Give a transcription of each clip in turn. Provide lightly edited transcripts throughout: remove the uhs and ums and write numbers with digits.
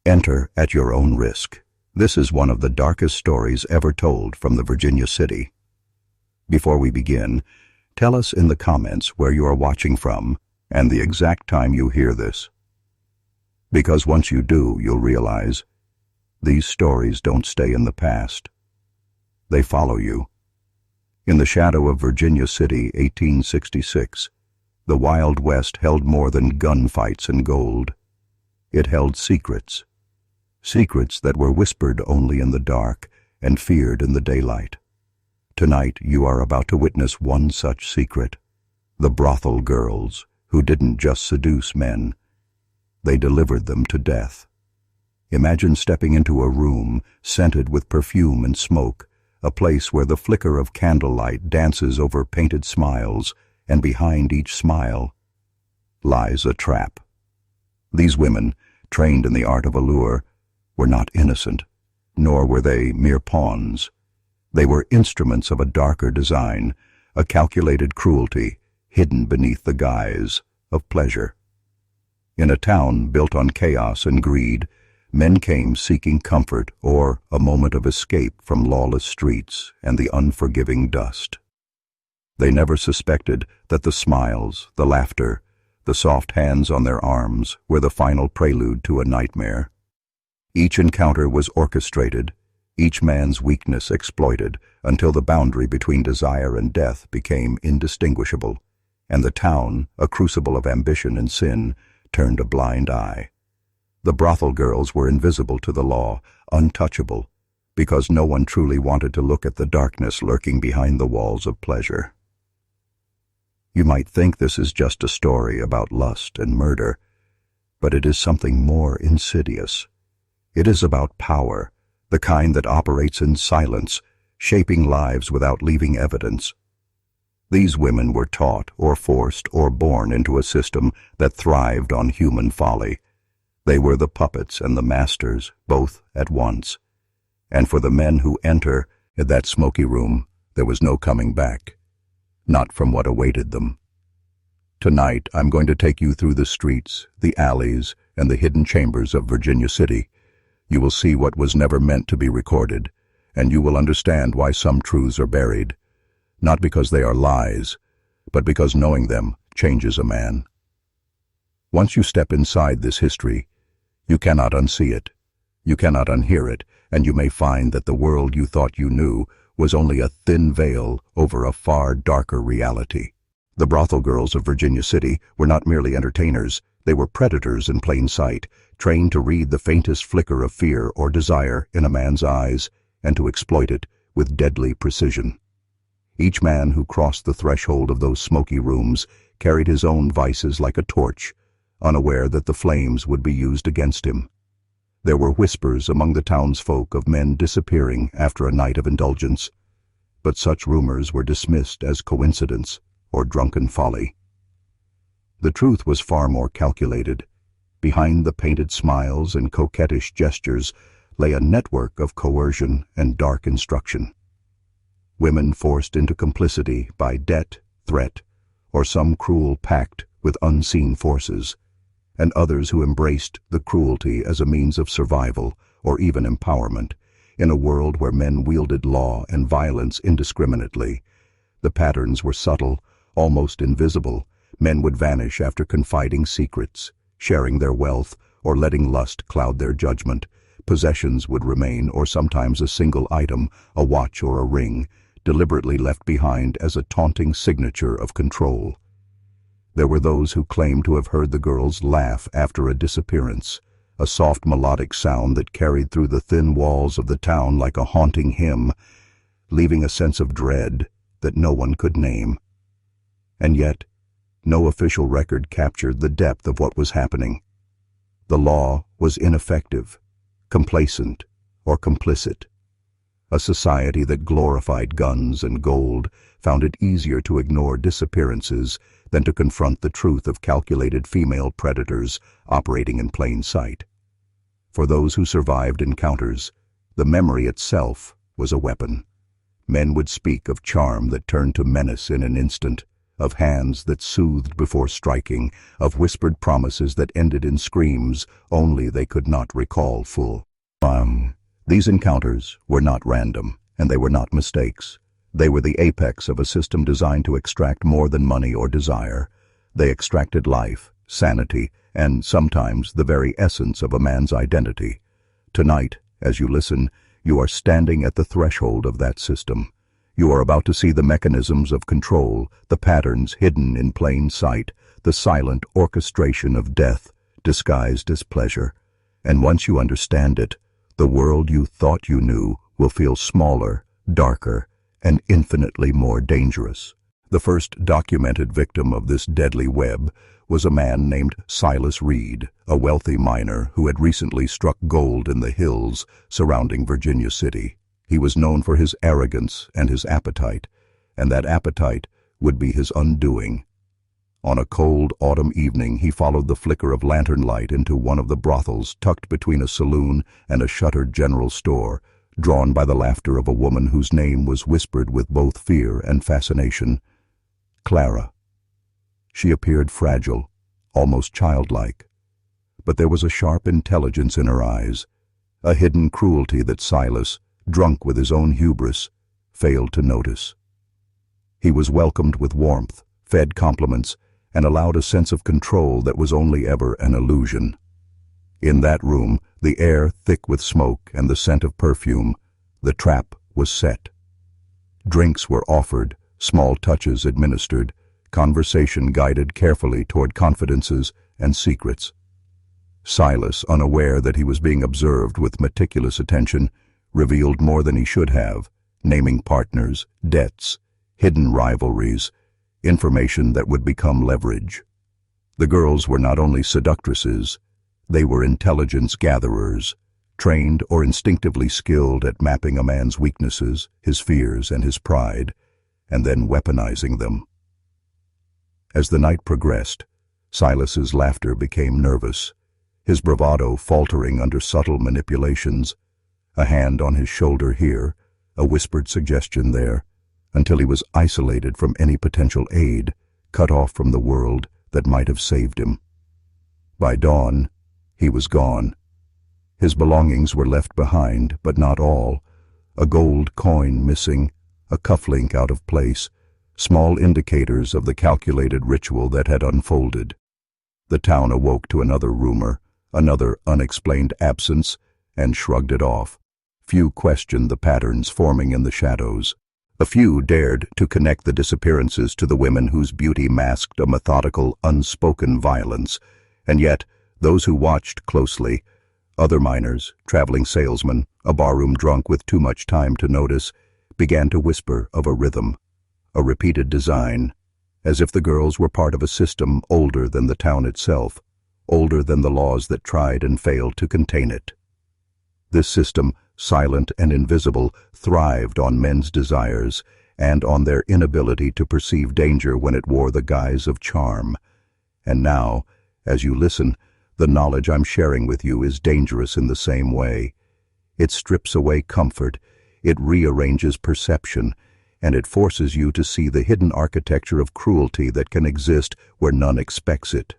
Enter at your own risk. This is one of the darkest stories ever told from the Virginia city. Before we begin, tell us in the comments where you are watching from and the exact time you hear this. Because once you do, you'll realize these stories don't stay in the past. They follow you. In the shadow of Virginia City, 1866, the Wild West held more than gunfights and gold. It held secrets. Secrets that were whispered only in the dark and feared in the daylight. Tonight you are about to witness one such secret. The brothel girls, who didn't just seduce men. They delivered them to death. Imagine stepping into a room scented with perfume and smoke, a place where the flicker of candlelight dances over painted smiles, and behind each smile lies a trap. These women, trained in the art of allure, were not innocent, nor were they mere pawns. They were instruments of a darker design, a calculated cruelty hidden beneath the guise of pleasure. In a town built on chaos and greed, men came seeking comfort or a moment of escape from lawless streets and the unforgiving dust. They never suspected that the smiles, the laughter, the soft hands on their arms were the final prelude to a nightmare. Each encounter was orchestrated, each man's weakness exploited, until the boundary between desire and death became indistinguishable, and the town, a crucible of ambition and sin, turned a blind eye. The brothel girls were invisible to the law, untouchable, because no one truly wanted to look at the darkness lurking behind the walls of pleasure. You might think this is just a story about lust and murder, but it is something more insidious. It is about power, the kind that operates in silence, shaping lives without leaving evidence. These women were taught or forced or born into a system that thrived on human folly. They were the puppets and the masters, both at once. And for the men who enter that smoky room, there was no coming back, not from what awaited them. Tonight, I'm going to take you through the streets, the alleys, and the hidden chambers of Virginia City. You will see what was never meant to be recorded, and you will understand why some truths are buried, not because they are lies, but because knowing them changes a man. Once you step inside this history, you cannot unsee it, you cannot unhear it, and you may find that the world you thought you knew was only a thin veil over a far darker reality. The brothel girls of Virginia City were not merely entertainers, they were predators in plain sight, trained to read the faintest flicker of fear or desire in a man's eyes and to exploit it with deadly precision. Each man who crossed the threshold of those smoky rooms carried his own vices like a torch, unaware that the flames would be used against him. There were whispers among the townsfolk of men disappearing after a night of indulgence, but such rumors were dismissed as coincidence or drunken folly. The truth was far more calculated. Behind the painted smiles and coquettish gestures lay a network of coercion and dark instruction. Women forced into complicity by debt, threat, or some cruel pact with unseen forces, and others who embraced the cruelty as a means of survival or even empowerment. In a world where men wielded law and violence indiscriminately, the patterns were subtle, almost invisible. Men would vanish after confiding secrets, sharing their wealth, or letting lust cloud their judgment. Possessions would remain, or sometimes a single item, a watch or a ring, deliberately left behind as a taunting signature of control. There were those who claimed to have heard the girls laugh after a disappearance, a soft melodic sound that carried through the thin walls of the town like a haunting hymn, leaving a sense of dread that no one could name. And yet, no official record captured the depth of what was happening. The law was ineffective, complacent, or complicit. A society that glorified guns and gold found it easier to ignore disappearances than to confront the truth of calculated female predators operating in plain sight. For those who survived encounters, the memory itself was a weapon. Men would speak of charm that turned to menace in an instant, of hands that soothed before striking, of whispered promises that ended in screams only they could not recall full. These encounters were not random, and they were not mistakes. They were the apex of a system designed to extract more than money or desire. They extracted life, sanity, and sometimes the very essence of a man's identity. Tonight, as you listen, you are standing at the threshold of that system. You are about to see the mechanisms of control, the patterns hidden in plain sight, the silent orchestration of death disguised as pleasure. And once you understand it, the world you thought you knew will feel smaller, darker, and infinitely more dangerous. The first documented victim of this deadly web was a man named Silas Reed, a wealthy miner who had recently struck gold in the hills surrounding Virginia City. He was known for his arrogance and his appetite, and that appetite would be his undoing. On a cold autumn evening, he followed the flicker of lantern light into one of the brothels tucked between a saloon and a shuttered general store, drawn by the laughter of a woman whose name was whispered with both fear and fascination. Clara. She appeared fragile, almost childlike, but there was a sharp intelligence in her eyes, a hidden cruelty that Silas, drunk with his own hubris, failed to notice. He was welcomed with warmth, fed compliments, and allowed a sense of control that was only ever an illusion. In that room, the air thick with smoke and the scent of perfume, the trap was set. Drinks were offered, small touches administered, conversation guided carefully toward confidences and secrets. Silas, unaware that he was being observed with meticulous attention, revealed more than he should have, naming partners, debts, hidden rivalries, information that would become leverage. The girls were not only seductresses, they were intelligence gatherers, trained or instinctively skilled at mapping a man's weaknesses, his fears, and his pride, and then weaponizing them. As the night progressed, Silas's laughter became nervous, his bravado faltering under subtle manipulations, a hand on his shoulder here, a whispered suggestion there, until he was isolated from any potential aid, cut off from the world that might have saved him. By dawn, he was gone. His belongings were left behind, but not all. A gold coin missing, a cufflink out of place, small indicators of the calculated ritual that had unfolded. The town awoke to another rumor, another unexplained absence, and shrugged it off. Few questioned the patterns forming in the shadows. A few dared to connect the disappearances to the women whose beauty masked a methodical, unspoken violence, and yet those who watched closely, other miners, traveling salesmen, a barroom drunk with too much time to notice, began to whisper of a rhythm, a repeated design, as if the girls were part of a system older than the town itself, older than the laws that tried and failed to contain it. This system, silent and invisible, thrived on men's desires and on their inability to perceive danger when it wore the guise of charm. And now, as you listen, the knowledge I'm sharing with you is dangerous in the same way. It strips away comfort, it rearranges perception, and it forces you to see the hidden architecture of cruelty that can exist where none expects it.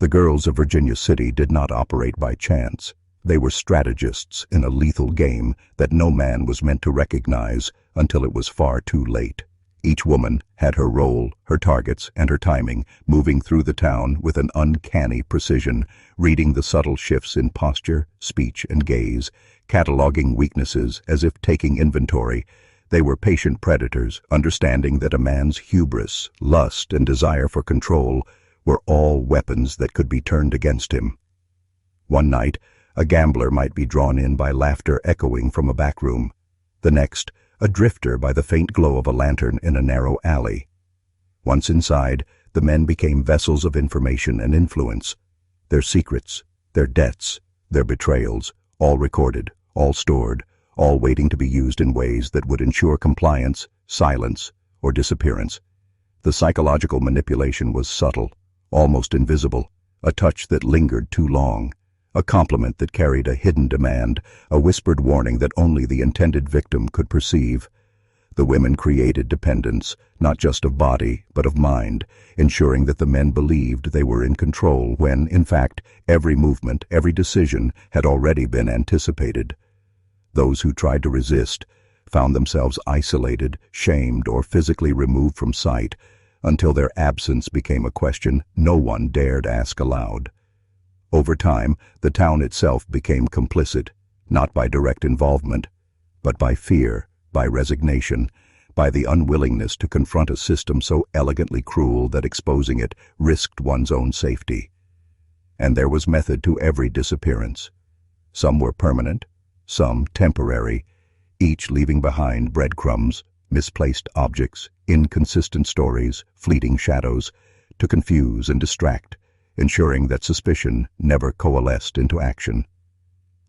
The girls of Virginia City did not operate by chance. They were strategists in a lethal game that no man was meant to recognize until it was far too late. Each woman had her role, her targets, and her timing, moving through the town with an uncanny precision, reading the subtle shifts in posture, speech, and gaze, cataloging weaknesses as if taking inventory. They were patient predators, understanding that a man's hubris, lust, and desire for control were all weapons that could be turned against him. One night, a gambler might be drawn in by laughter echoing from a back room. The next, a drifter by the faint glow of a lantern in a narrow alley. Once inside, the men became vessels of information and influence. Their secrets, their debts, their betrayals, all recorded, all stored, all waiting to be used in ways that would ensure compliance, silence, or disappearance. The psychological manipulation was subtle, almost invisible, a touch that lingered too long, a compliment that carried a hidden demand, a whispered warning that only the intended victim could perceive. The women created dependence, not just of body, but of mind, ensuring that the men believed they were in control when, in fact, every movement, every decision had already been anticipated. Those who tried to resist found themselves isolated, shamed, or physically removed from sight until their absence became a question no one dared ask aloud. Over time, the town itself became complicit, not by direct involvement, but by fear, by resignation, by the unwillingness to confront a system so elegantly cruel that exposing it risked one's own safety. And there was method to every disappearance. Some were permanent, some temporary, each leaving behind breadcrumbs, misplaced objects, inconsistent stories, fleeting shadows, to confuse and distract, ensuring that suspicion never coalesced into action.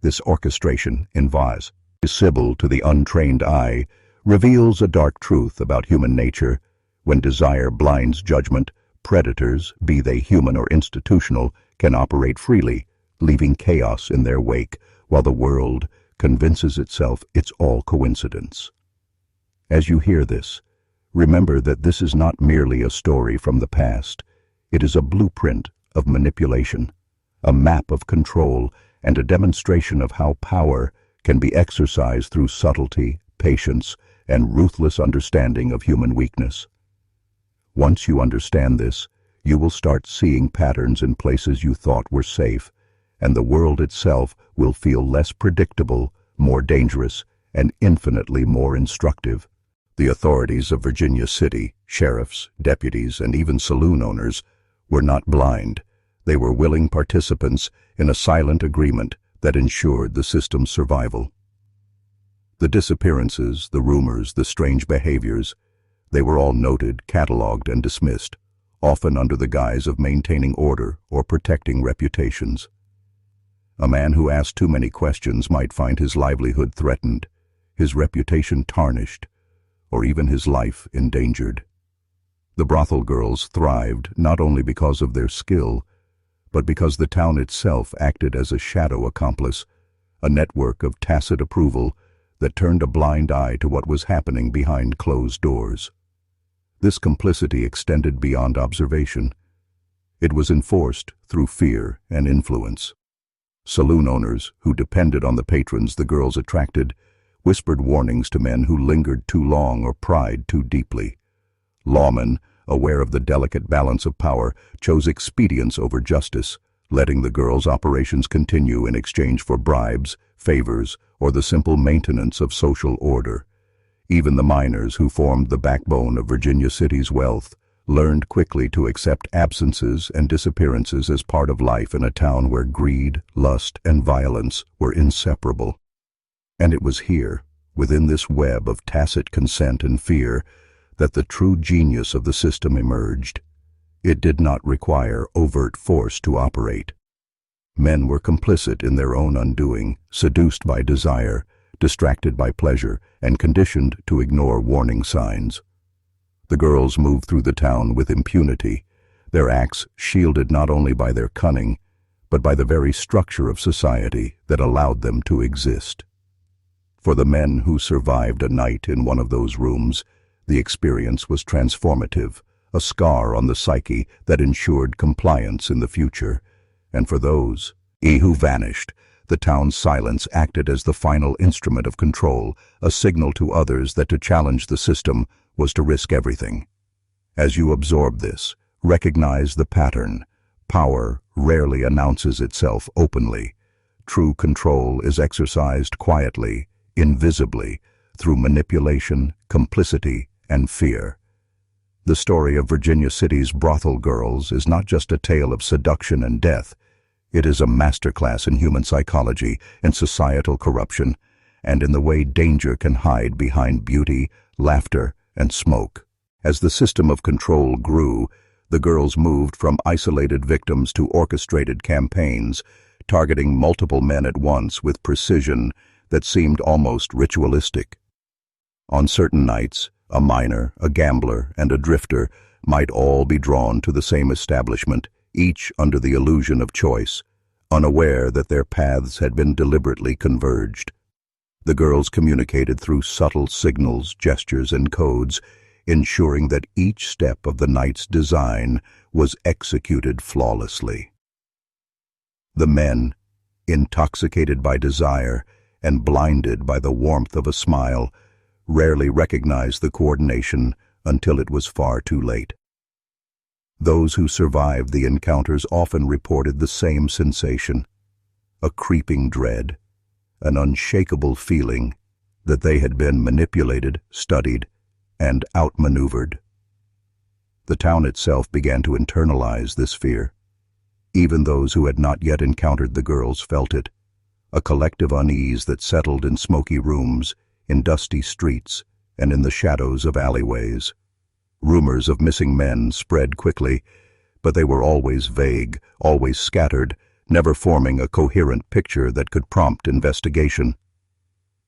This orchestration, invisible to the untrained eye, reveals a dark truth about human nature. When desire blinds judgment, predators, be they human or institutional, can operate freely, leaving chaos in their wake, while the world convinces itself it's all coincidence. As you hear this, remember that this is not merely a story from the past. It is a blueprint of manipulation, a map of control, and a demonstration of how power can be exercised through subtlety, patience, and ruthless understanding of human weakness. Once you understand this, you will start seeing patterns in places you thought were safe, and the world itself will feel less predictable, more dangerous, and infinitely more instructive. The authorities of Virginia City, sheriffs, deputies, and even saloon owners, were not blind. They were willing participants in a silent agreement that ensured the system's survival. The disappearances, the rumors, the strange behaviors, they were all noted, catalogued, and dismissed, often under the guise of maintaining order or protecting reputations. A man who asked too many questions might find his livelihood threatened, his reputation tarnished, or even his life endangered. The brothel girls thrived not only because of their skill, but because the town itself acted as a shadow accomplice, a network of tacit approval that turned a blind eye to what was happening behind closed doors. This complicity extended beyond observation. It was enforced through fear and influence. Saloon owners, who depended on the patrons the girls attracted, whispered warnings to men who lingered too long or pried too deeply. Lawmen, aware of the delicate balance of power, chose expedience over justice, letting the girls' operations continue in exchange for bribes, favors, or the simple maintenance of social order. Even the miners, who formed the backbone of Virginia City's wealth, learned quickly to accept absences and disappearances as part of life in a town where greed, lust, and violence were inseparable. And it was here, within this web of tacit consent and fear, that the true genius of the system emerged. It did not require overt force to operate. Men were complicit in their own undoing, seduced by desire, distracted by pleasure, and conditioned to ignore warning signs. The girls moved through the town with impunity, their acts shielded not only by their cunning, but by the very structure of society that allowed them to exist. For the men who survived a night in one of those rooms, the experience was transformative, a scar on the psyche that ensured compliance in the future. And for those who vanished, the town's silence acted as the final instrument of control, a signal to others that to challenge the system was to risk everything. As you absorb this, recognize the pattern. Power rarely announces itself openly. True control is exercised quietly, invisibly, through manipulation, complicity, and fear. The story of Virginia City's brothel girls is not just a tale of seduction and death. It is a masterclass in human psychology and societal corruption, and in the way danger can hide behind beauty, laughter, and smoke. As the system of control grew, the girls moved from isolated victims to orchestrated campaigns, targeting multiple men at once with precision that seemed almost ritualistic. On certain nights, a miner, a gambler, and a drifter might all be drawn to the same establishment, each under the illusion of choice, unaware that their paths had been deliberately converged. The girls communicated through subtle signals, gestures, and codes, ensuring that each step of the night's design was executed flawlessly. The men, intoxicated by desire and blinded by the warmth of a smile, rarely recognized the coordination until it was far too late. Those who survived the encounters often reported the same sensation, a creeping dread, an unshakable feeling that they had been manipulated, studied, and outmaneuvered. The town itself began to internalize this fear. Even those who had not yet encountered the girls felt it, a collective unease that settled in smoky rooms, in dusty streets, and in the shadows of alleyways. Rumors of missing men spread quickly, but they were always vague, always scattered, never forming a coherent picture that could prompt investigation.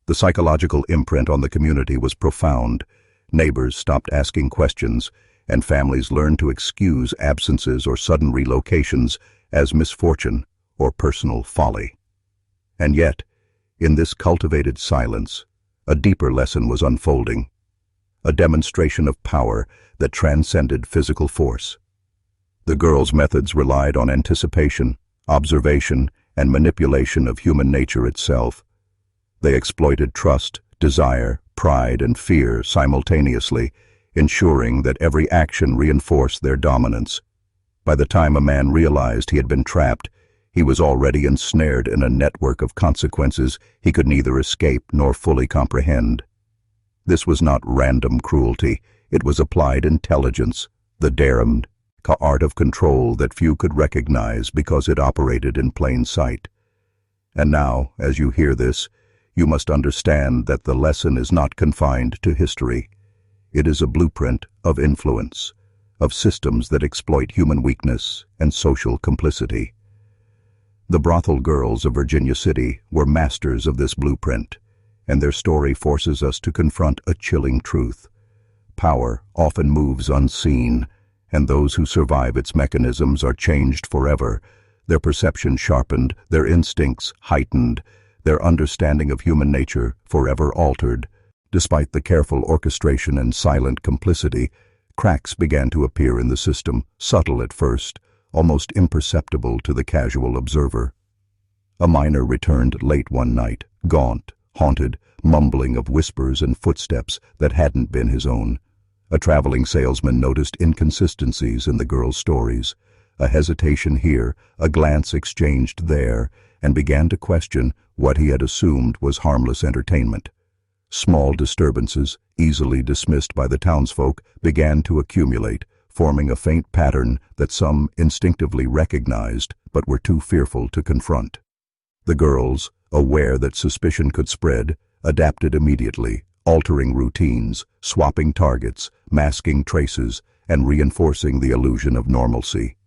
The psychological imprint on the community was profound. Neighbors stopped asking questions, and families learned to excuse absences or sudden relocations as misfortune or personal folly. And yet, in this cultivated silence, a deeper lesson was unfolding, a demonstration of power that transcended physical force. The girls' methods relied on anticipation, observation, and manipulation of human nature itself. They exploited trust, desire, pride, and fear simultaneously, ensuring that every action reinforced their dominance. By the time a man realized he had been trapped, he was already ensnared in a network of consequences he could neither escape nor fully comprehend. This was not random cruelty, it was applied intelligence, the damned art of control that few could recognize because it operated in plain sight. And now, as you hear this, you must understand that the lesson is not confined to history. It is a blueprint of influence, of systems that exploit human weakness and social complicity. The brothel girls of Virginia City were masters of this blueprint, and their story forces us to confront a chilling truth. Power often moves unseen, and those who survive its mechanisms are changed forever, their perception sharpened, their instincts heightened, their understanding of human nature forever altered. Despite the careful orchestration and silent complicity, cracks began to appear in the system, subtle at first, almost imperceptible to the casual observer. A miner returned late one night, gaunt, haunted, mumbling of whispers and footsteps that hadn't been his own. A traveling salesman noticed inconsistencies in the girls' stories, a hesitation here, a glance exchanged there, and began to question what he had assumed was harmless entertainment. Small disturbances, easily dismissed by the townsfolk, began to accumulate, forming a faint pattern that some instinctively recognized but were too fearful to confront. The girls, aware that suspicion could spread, adapted immediately, altering routines, swapping targets, masking traces, and reinforcing the illusion of normalcy.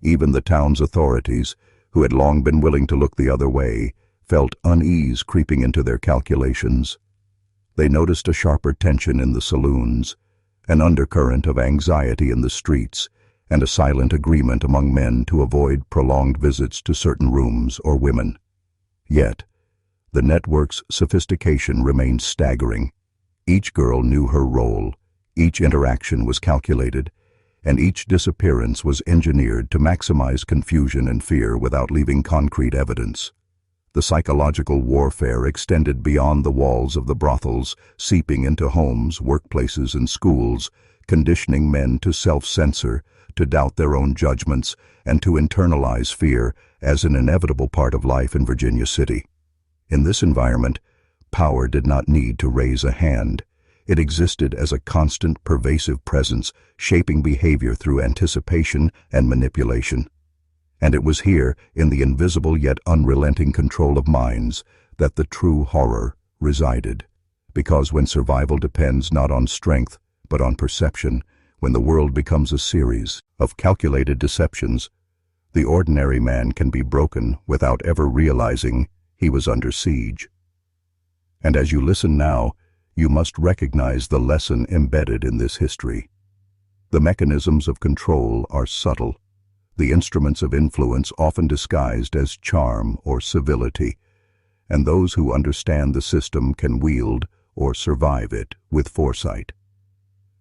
Even the town's authorities, who had long been willing to look the other way, felt unease creeping into their calculations. They noticed a sharper tension in the saloons, an undercurrent of anxiety in the streets, and a silent agreement among men to avoid prolonged visits to certain rooms or women. Yet, the network's sophistication remained staggering. Each girl knew her role, each interaction was calculated, and each disappearance was engineered to maximize confusion and fear without leaving concrete evidence. The psychological warfare extended beyond the walls of the brothels, seeping into homes, workplaces, and schools, conditioning men to self-censor, to doubt their own judgments, and to internalize fear as an inevitable part of life in Virginia City. In this environment, power did not need to raise a hand. It existed as a constant, pervasive presence, shaping behavior through anticipation and manipulation. And it was here, in the invisible yet unrelenting control of minds, that the true horror resided. Because when survival depends not on strength, but on perception, when the world becomes a series of calculated deceptions, the ordinary man can be broken without ever realizing he was under siege. And as you listen now, you must recognize the lesson embedded in this history. The mechanisms of control are subtle, the instruments of influence often disguised as charm or civility, and those who understand the system can wield or survive it with foresight.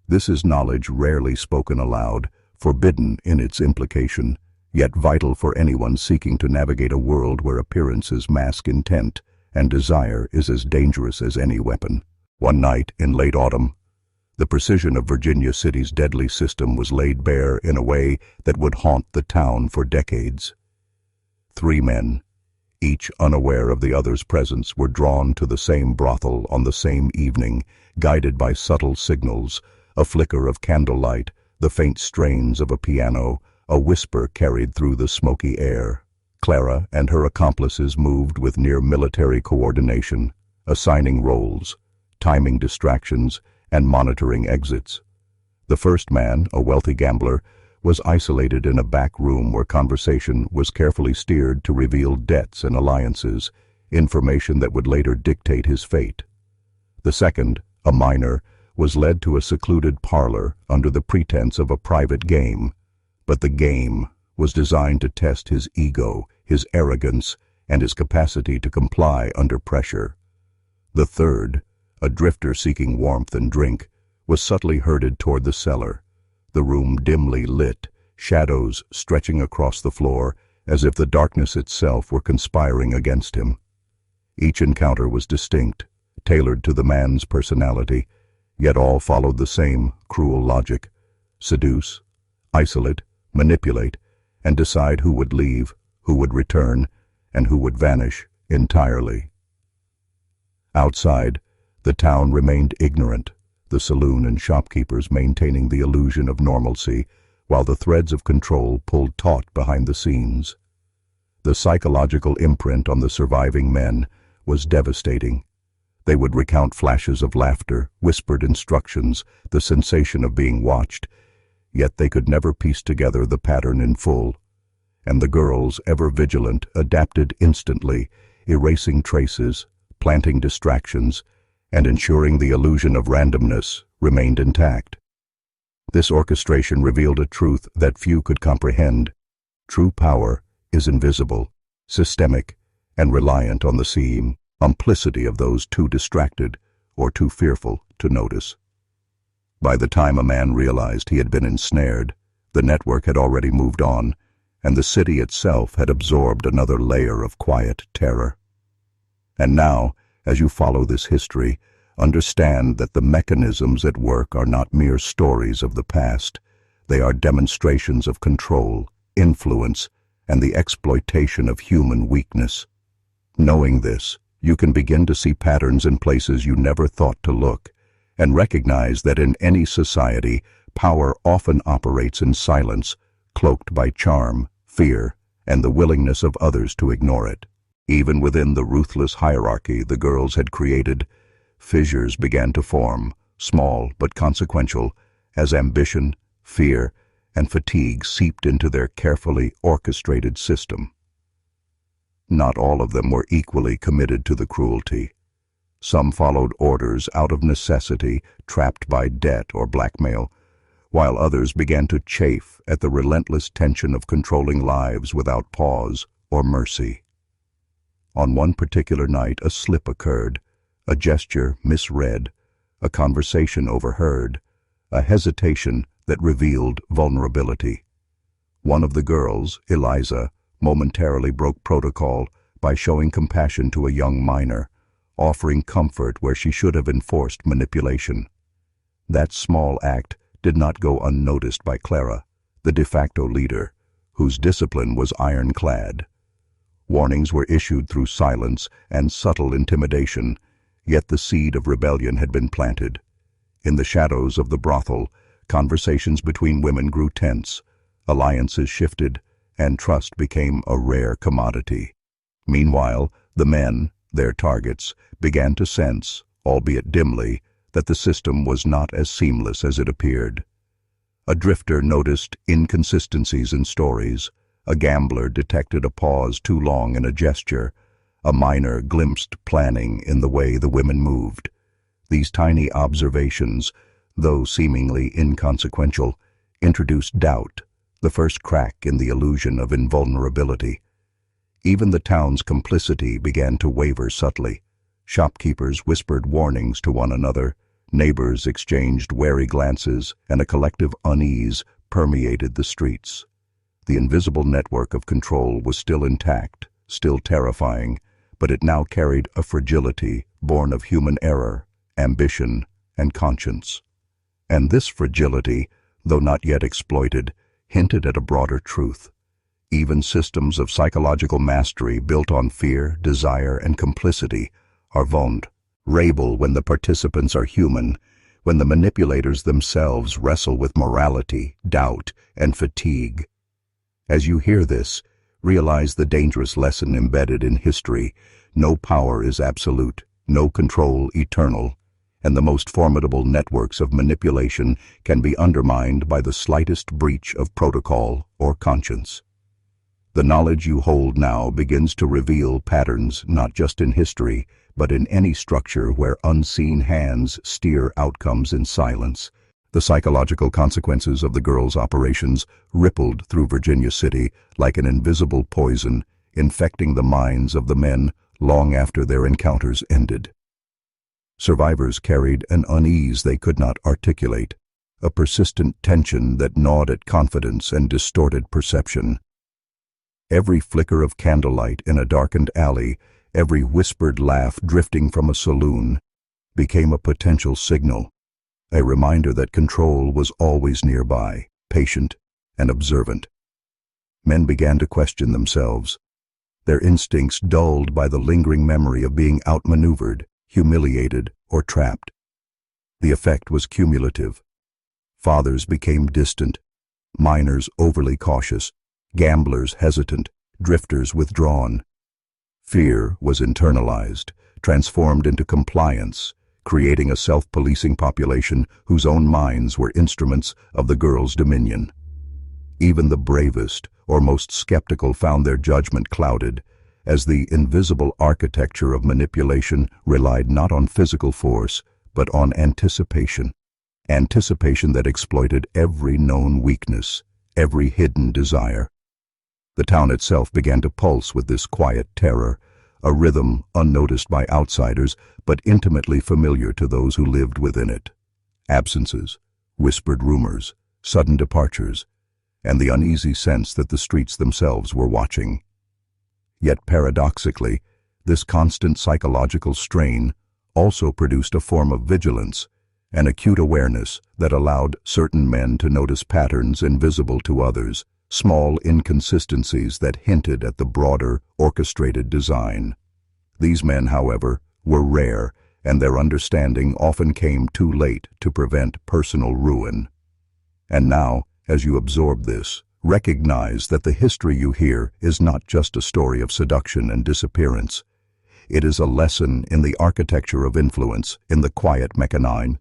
This is knowledge rarely spoken aloud, forbidden in its implication, yet vital for anyone seeking to navigate a world where appearances mask intent and desire is as dangerous as any weapon. One night in late autumn, the precision of Virginia City's deadly system was laid bare in a way that would haunt the town for decades. 3 men, each unaware of the other's presence, were drawn to the same brothel on the same evening, guided by subtle signals, a flicker of candlelight, the faint strains of a piano, a whisper carried through the smoky air. Clara and her accomplices moved with near-military coordination, assigning roles, timing distractions, and monitoring exits. The first man, a wealthy gambler, was isolated in a back room where conversation was carefully steered to reveal debts and alliances, information that would later dictate his fate. The second, a miner, was led to a secluded parlor under the pretense of a private game, but the game was designed to test his ego, his arrogance, and his capacity to comply under pressure. The third, a drifter seeking warmth and drink, was subtly herded toward the cellar, the room dimly lit, shadows stretching across the floor as if the darkness itself were conspiring against him. Each encounter was distinct, tailored to the man's personality, yet all followed the same cruel logic: seduce, isolate, manipulate, and decide who would leave, who would return, and who would vanish entirely. Outside, the town remained ignorant, the saloon and shopkeepers maintaining the illusion of normalcy, while the threads of control pulled taut behind the scenes. The psychological imprint on the surviving men was devastating. They would recount flashes of laughter, whispered instructions, the sensation of being watched, yet they could never piece together the pattern in full. And the girls, ever vigilant, adapted instantly, erasing traces, planting distractions, and ensuring the illusion of randomness remained intact. This orchestration revealed a truth that few could comprehend. True power is invisible, systemic, and reliant on the seeming complicity of those too distracted or too fearful to notice. By the time a man realized he had been ensnared, the network had already moved on, and the city itself had absorbed another layer of quiet terror. And now, as you follow this history, understand that the mechanisms at work are not mere stories of the past. They are demonstrations of control, influence, and the exploitation of human weakness. Knowing this, you can begin to see patterns in places you never thought to look, and recognize that in any society, power often operates in silence, cloaked by charm, fear, and the willingness of others to ignore it. Even within the ruthless hierarchy the girls had created, fissures began to form, small but consequential, as ambition, fear, and fatigue seeped into their carefully orchestrated system. Not all of them were equally committed to the cruelty. Some followed orders out of necessity, trapped by debt or blackmail, while others began to chafe at the relentless tension of controlling lives without pause or mercy. On one particular night, a slip occurred, a gesture misread, a conversation overheard, a hesitation that revealed vulnerability. One of the girls, Eliza, momentarily broke protocol by showing compassion to a young miner, offering comfort where she should have enforced manipulation. That small act did not go unnoticed by Clara, the de facto leader, whose discipline was ironclad. Warnings were issued through silence and subtle intimidation, yet the seed of rebellion had been planted. In the shadows of the brothel, conversations between women grew tense, alliances shifted, and trust became a rare commodity. Meanwhile, the men, their targets, began to sense, albeit dimly, that the system was not as seamless as it appeared. A drifter noticed inconsistencies in stories, a gambler detected a pause too long in a gesture, a miner glimpsed planning in the way the women moved. These tiny observations, though seemingly inconsequential, introduced doubt, the first crack in the illusion of invulnerability. Even the town's complicity began to waver subtly. Shopkeepers whispered warnings to one another, neighbors exchanged wary glances, and a collective unease permeated the streets. The invisible network of control was still intact, still terrifying, but it now carried a fragility born of human error, ambition, and conscience. And this fragility, though not yet exploited, hinted at a broader truth. Even systems of psychological mastery built on fear, desire, and complicity are vulnerable when the participants are human, when the manipulators themselves wrestle with morality, doubt, and fatigue. As you hear this, realize the dangerous lesson embedded in history. No power is absolute, no control eternal, and the most formidable networks of manipulation can be undermined by the slightest breach of protocol or conscience. The knowledge you hold now begins to reveal patterns not just in history, but in any structure where unseen hands steer outcomes in silence. The psychological consequences of the girls' operations rippled through Virginia City like an invisible poison, infecting the minds of the men long after their encounters ended. Survivors carried an unease they could not articulate, a persistent tension that gnawed at confidence and distorted perception. Every flicker of candlelight in a darkened alley, every whispered laugh drifting from a saloon, became a potential signal, a reminder that control was always nearby, patient and observant. Men began to question themselves, their instincts dulled by the lingering memory of being outmaneuvered, humiliated, or trapped. The effect was cumulative. Fathers became distant, minors overly cautious, gamblers hesitant, drifters withdrawn. Fear was internalized, transformed into compliance, creating a self-policing population whose own minds were instruments of the girls' dominion. Even the bravest or most skeptical found their judgment clouded, as the invisible architecture of manipulation relied not on physical force, but on anticipation. Anticipation that exploited every known weakness, every hidden desire. The town itself began to pulse with this quiet terror, a rhythm unnoticed by outsiders but intimately familiar to those who lived within it. Absences, whispered rumors, sudden departures, and the uneasy sense that the streets themselves were watching. Yet paradoxically, this constant psychological strain also produced a form of vigilance, an acute awareness that allowed certain men to notice patterns invisible to others, small inconsistencies that hinted at the broader, orchestrated design. These men, however, were rare, and their understanding often came too late to prevent personal ruin. And now, as you absorb this, recognize that the history you hear is not just a story of seduction and disappearance. It is a lesson in the architecture of influence, in the quiet mechanism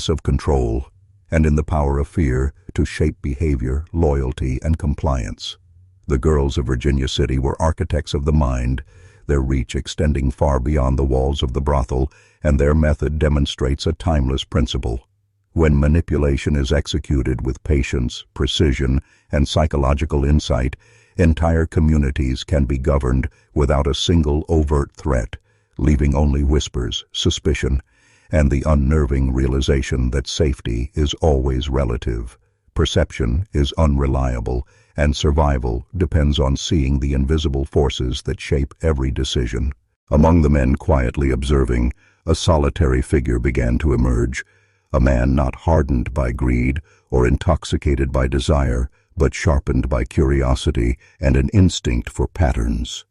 of control, and in the power of fear to shape behavior, loyalty, and compliance. The girls of Virginia City were architects of the mind, their reach extending far beyond the walls of the brothel, and their method demonstrates a timeless principle. When manipulation is executed with patience, precision, and psychological insight, entire communities can be governed without a single overt threat, leaving only whispers, suspicion, and the unnerving realization that safety is always relative, perception is unreliable, and survival depends on seeing the invisible forces that shape every decision. Among the men quietly observing, a solitary figure began to emerge, a man not hardened by greed or intoxicated by desire, but sharpened by curiosity and an instinct for patterns.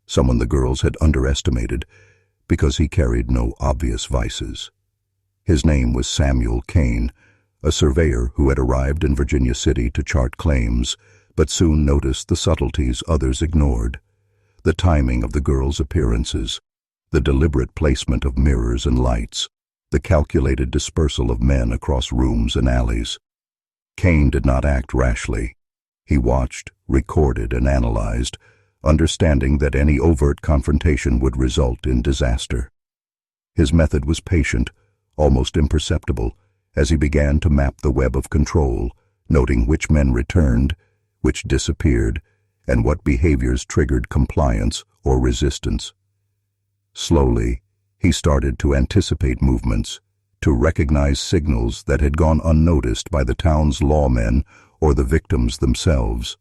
Someone the girls had underestimated, because he carried no obvious vices. His name was Samuel Kane, a surveyor who had arrived in Virginia City to chart claims, but soon noticed the subtleties others ignored. The timing of the girls' appearances, the deliberate placement of mirrors and lights, the calculated dispersal of men across rooms and alleys. Kane did not act rashly. He watched, recorded, and analyzed, understanding that any overt confrontation would result in disaster. His method was patient, almost imperceptible, as he began to map the web of control, noting which men returned, which disappeared, and what behaviors triggered compliance or resistance. Slowly, he started to anticipate movements, to recognize signals that had gone unnoticed by the town's lawmen or the victims themselves.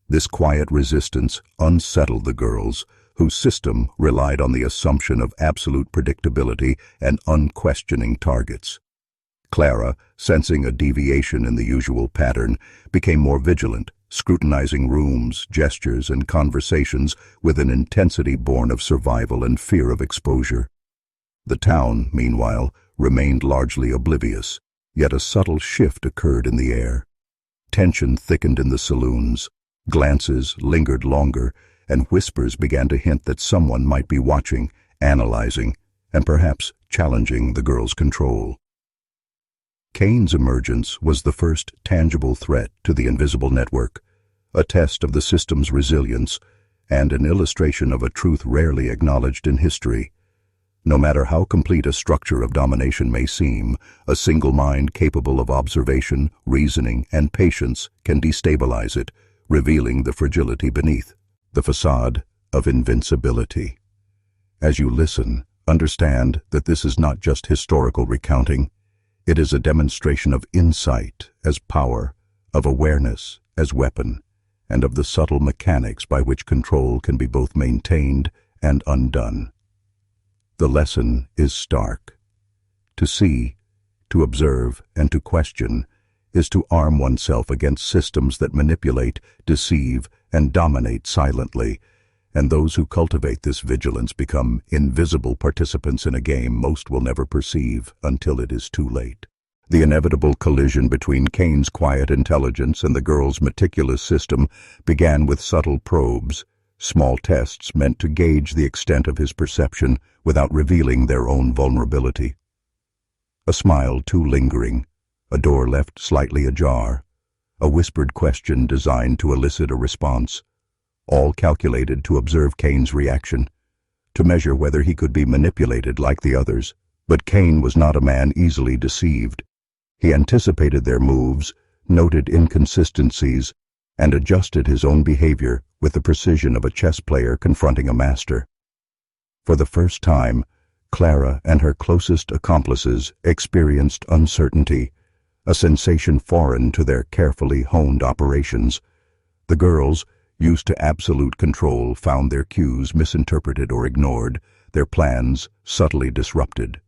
This quiet resistance unsettled the girls, whose system relied on the assumption of absolute predictability and unquestioning targets. Clara, sensing a deviation in the usual pattern, became more vigilant, scrutinizing rooms, gestures, and conversations with an intensity born of survival and fear of exposure. The town, meanwhile, remained largely oblivious, yet a subtle shift occurred in the air. Tension thickened in the saloons, glances lingered longer, and whispers began to hint that someone might be watching, analyzing, and perhaps challenging the girls' control. Kane's emergence was the first tangible threat to the invisible network, a test of the system's resilience and an illustration of a truth rarely acknowledged in history. No matter how complete a structure of domination may seem, a single mind capable of observation, reasoning, and patience can destabilize it, revealing the fragility beneath, the facade of invincibility. As you listen, understand that this is not just historical recounting. It is a demonstration of insight as power, of awareness as weapon, and of the subtle mechanics by which control can be both maintained and undone. The lesson is stark. To see, to observe, and to question is to arm oneself against systems that manipulate, deceive, and dominate silently, and those who cultivate this vigilance become invisible participants in a game most will never perceive until it is too late. The inevitable collision between Kane's quiet intelligence and the girl's meticulous system began with subtle probes, small tests meant to gauge the extent of his perception without revealing their own vulnerability. A smile too lingering, a door left slightly ajar, a whispered question designed to elicit a response, all calculated to observe Kane's reaction, to measure whether he could be manipulated like the others. But Kane was not a man easily deceived. He anticipated their moves, noted inconsistencies, and adjusted his own behavior with the precision of a chess player confronting a master. For the first time, Clara and her closest accomplices experienced uncertainty, a sensation foreign to their carefully honed operations. The girls, used to absolute control, found their cues misinterpreted or ignored, their plans subtly disrupted.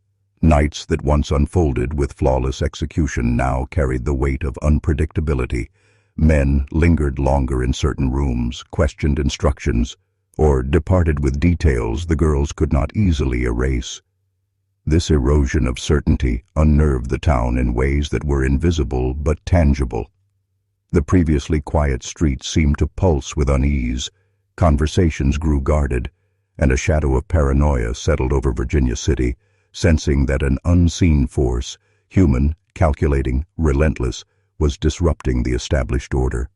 Nights that once unfolded with flawless execution now carried the weight of unpredictability. Men lingered longer in certain rooms, questioned instructions, or departed with details the girls could not easily erase. This erosion of certainty unnerved the town in ways that were invisible but tangible. The previously quiet streets seemed to pulse with unease, conversations grew guarded, and a shadow of paranoia settled over Virginia City, sensing that an unseen force, human, calculating, relentless, was disrupting the established order.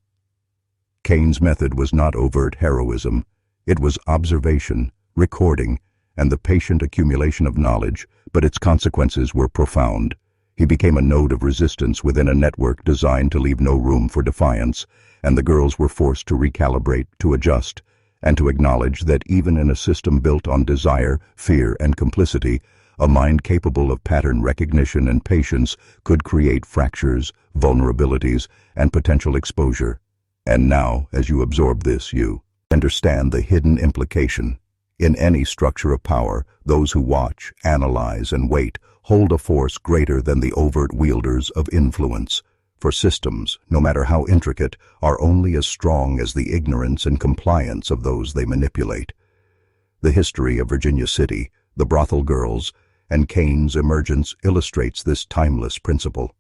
Kane's method was not overt heroism. It was observation, recording, and the patient accumulation of knowledge, but its consequences were profound. He became a node of resistance within a network designed to leave no room for defiance, and the girls were forced to recalibrate, to adjust, and to acknowledge that even in a system built on desire, fear, and complicity, a mind capable of pattern recognition and patience could create fractures, vulnerabilities, and potential exposure. And now, as you absorb this, you understand the hidden implication. In any structure of power, those who watch, analyze, and wait hold a force greater than the overt wielders of influence. For systems, no matter how intricate, are only as strong as the ignorance and compliance of those they manipulate. The history of Virginia City, the brothel girls, and Kane's emergence illustrates this timeless principle.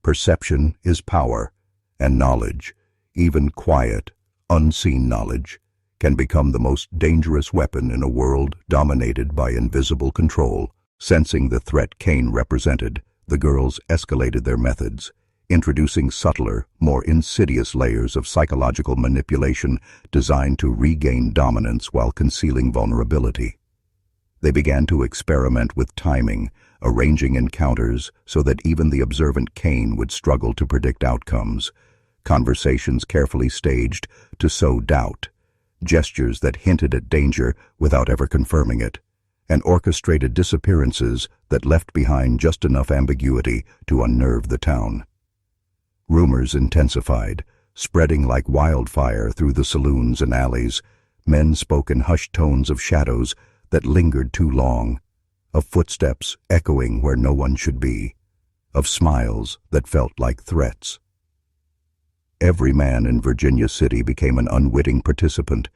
Perception is power, and knowledge, even quiet, unseen knowledge, can become the most dangerous weapon in a world dominated by invisible control. Sensing the threat Kane represented, the girls escalated their methods, introducing subtler, more insidious layers of psychological manipulation designed to regain dominance while concealing vulnerability. They began to experiment with timing, arranging encounters so that even the observant Kane would struggle to predict outcomes. conversations carefully staged to sow doubt, gestures that hinted at danger without ever confirming it, and orchestrated disappearances that left behind just enough ambiguity to unnerve the town. Rumors intensified, spreading like wildfire through the saloons and alleys. Men spoke in hushed tones of shadows that lingered too long, of footsteps echoing where no one should be, of smiles that felt like threats. Every man in Virginia City became an unwitting participant,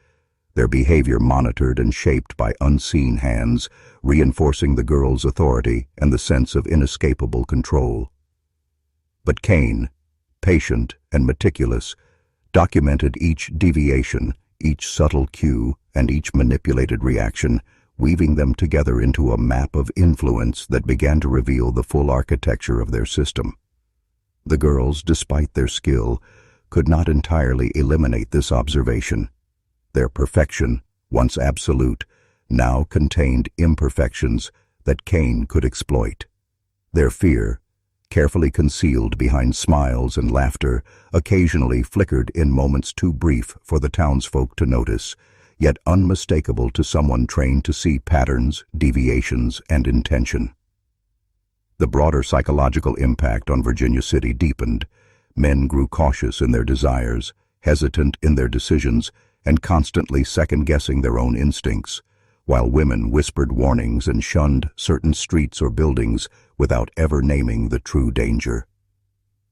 their behavior monitored and shaped by unseen hands, reinforcing the girl's authority and the sense of inescapable control. But Cain, patient and meticulous, documented each deviation, each subtle cue, and each manipulated reaction, weaving them together into a map of influence that began to reveal the full architecture of their system. The girls, despite their skill, could not entirely eliminate this observation. Their perfection, once absolute, now contained imperfections that Cain could exploit. Their fear, carefully concealed behind smiles and laughter, occasionally flickered in moments too brief for the townsfolk to notice, yet unmistakable to someone trained to see patterns, deviations, and intention. The broader psychological impact on Virginia City deepened. Men grew cautious in their desires, hesitant in their decisions, and constantly second-guessing their own instincts, while women whispered warnings and shunned certain streets or buildings without ever naming the true danger.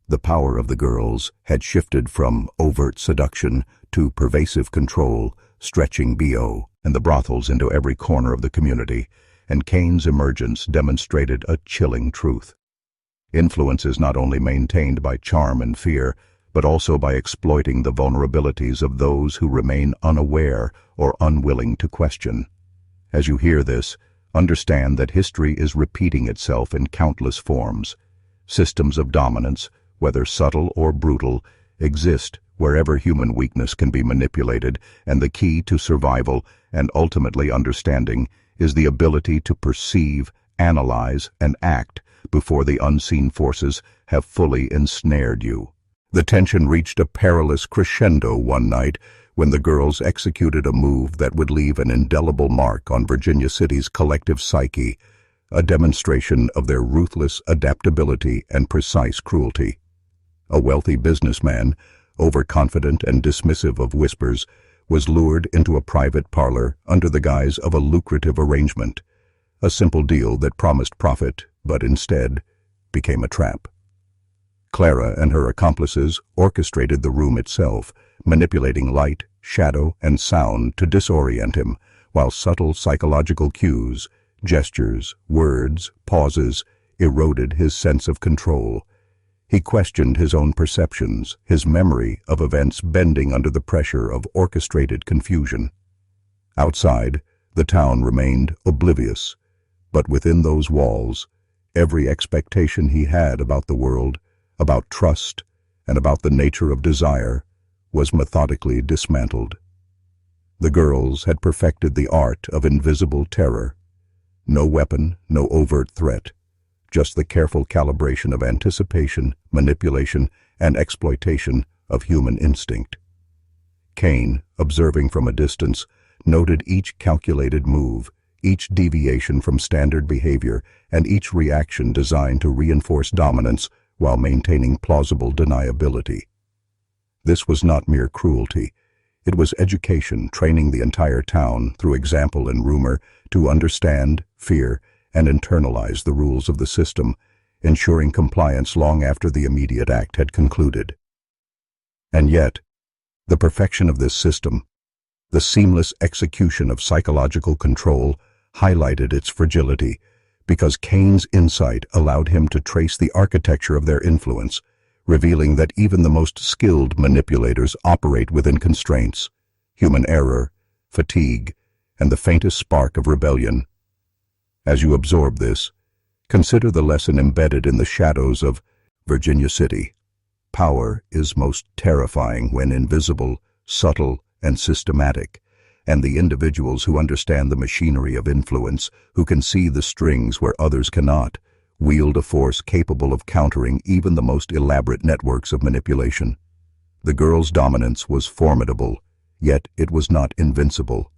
The power of the girls had shifted from overt seduction to pervasive control, stretching BO and the brothels into every corner of the community, and Cain's emergence demonstrated a chilling truth. Influence is not only maintained by charm and fear, but also by exploiting the vulnerabilities of those who remain unaware or unwilling to question. As you hear this, understand that history is repeating itself in countless forms. Systems of dominance, whether subtle or brutal, exist wherever human weakness can be manipulated, and the key to survival and ultimately understanding is the ability to perceive, analyze, and act before the unseen forces have fully ensnared you. The tension reached a perilous crescendo one night when the girls executed a move that would leave an indelible mark on Virginia City's collective psyche, a demonstration of their ruthless adaptability and precise cruelty. A wealthy businessman, overconfident and dismissive of whispers, was lured into a private parlor under the guise of a lucrative arrangement, a simple deal that promised profit, but instead became a trap. Clara and her accomplices orchestrated the room itself, manipulating light, shadow, and sound to disorient him, while subtle psychological cues, gestures, words, pauses, eroded his sense of control. He questioned his own perceptions, his memory of events bending under the pressure of orchestrated confusion. Outside, the town remained oblivious, but within those walls, every expectation he had about the world, about trust, and about the nature of desire, was methodically dismantled. The girls had perfected the art of invisible terror. No weapon, no overt threat, just the careful calibration of anticipation, manipulation, and exploitation of human instinct. Cain, observing from a distance, noted each calculated move, each deviation from standard behavior, and each reaction designed to reinforce dominance while maintaining plausible deniability. This was not mere cruelty. It was education, training the entire town, through example and rumor, to understand, fear, and internalize the rules of the system, ensuring compliance long after the immediate act had concluded. And yet, the perfection of this system, the seamless execution of psychological control, highlighted its fragility, because Cain's insight allowed him to trace the architecture of their influence, revealing that even the most skilled manipulators operate within constraints, human error, fatigue, and the faintest spark of rebellion. As you absorb this, consider the lesson embedded in the shadows of Virginia City. Power is most terrifying when invisible, subtle, and systematic, and the individuals who understand the machinery of influence, who can see the strings where others cannot, wield a force capable of countering even the most elaborate networks of manipulation. The girls' dominance was formidable, yet it was not invincible,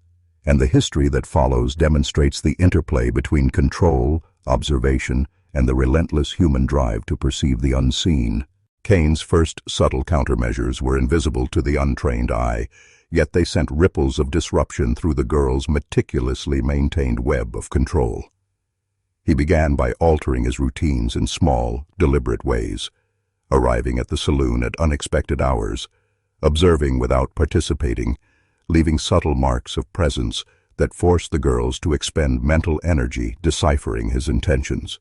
and the history that follows demonstrates the interplay between control, observation, and the relentless human drive to perceive the unseen. Cain's first subtle countermeasures were invisible to the untrained eye, yet they sent ripples of disruption through the girl's meticulously maintained web of control. He began by altering his routines in small, deliberate ways, arriving at the saloon at unexpected hours, observing without participating, leaving subtle marks of presence that forced the girls to expend mental energy deciphering his intentions.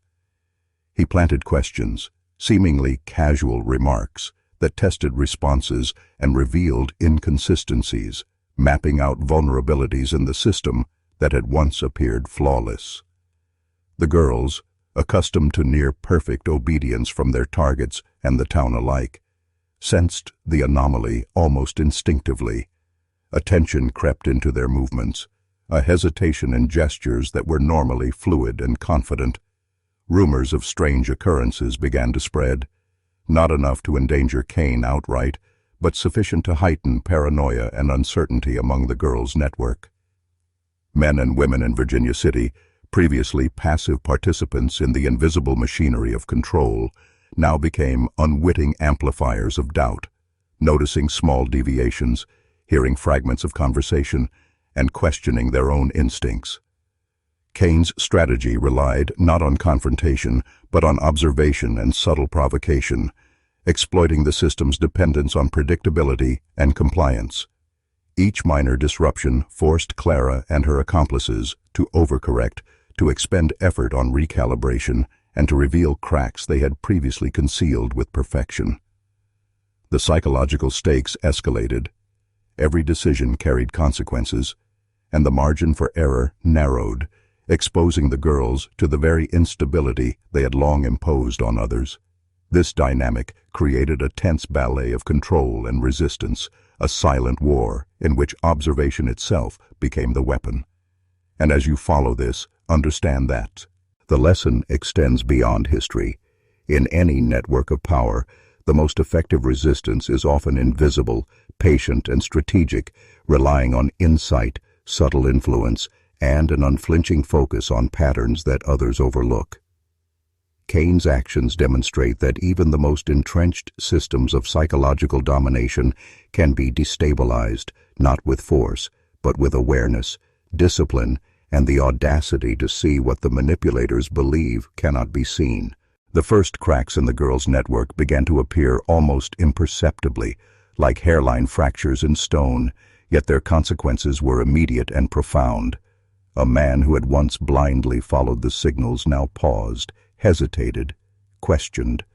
He planted questions, seemingly casual remarks, that tested responses and revealed inconsistencies, mapping out vulnerabilities in the system that had once appeared flawless. The girls, accustomed to near-perfect obedience from their targets and the town alike, sensed the anomaly almost instinctively. A tension crept into their movements, a hesitation in gestures that were normally fluid and confident. Rumors of strange occurrences began to spread, not enough to endanger Cain outright, but sufficient to heighten paranoia and uncertainty among the girls' network. Men and women in Virginia City, previously passive participants in the invisible machinery of control, now became unwitting amplifiers of doubt, noticing small deviations, hearing fragments of conversation, and questioning their own instincts. Cain's strategy relied not on confrontation, but on observation and subtle provocation, exploiting the system's dependence on predictability and compliance. Each minor disruption forced Clara and her accomplices to overcorrect, to expend effort on recalibration, and to reveal cracks they had previously concealed with perfection. The psychological stakes escalated. Every decision carried consequences, and the margin for error narrowed, exposing the girls to the very instability they had long imposed on others. This dynamic created a tense ballet of control and resistance, a silent war in which observation itself became the weapon. And as you follow this, understand that the lesson extends beyond history. In any network of power, the most effective resistance is often invisible, patient, and strategic, relying on insight, subtle influence, and an unflinching focus on patterns that others overlook. Cain's actions demonstrate that even the most entrenched systems of psychological domination can be destabilized, not with force, but with awareness, discipline, and the audacity to see what the manipulators believe cannot be seen. The first cracks in the girls' network began to appear almost imperceptibly, like hairline fractures in stone, yet their consequences were immediate and profound. A man who had once blindly followed the signals now paused, hesitated, questioned.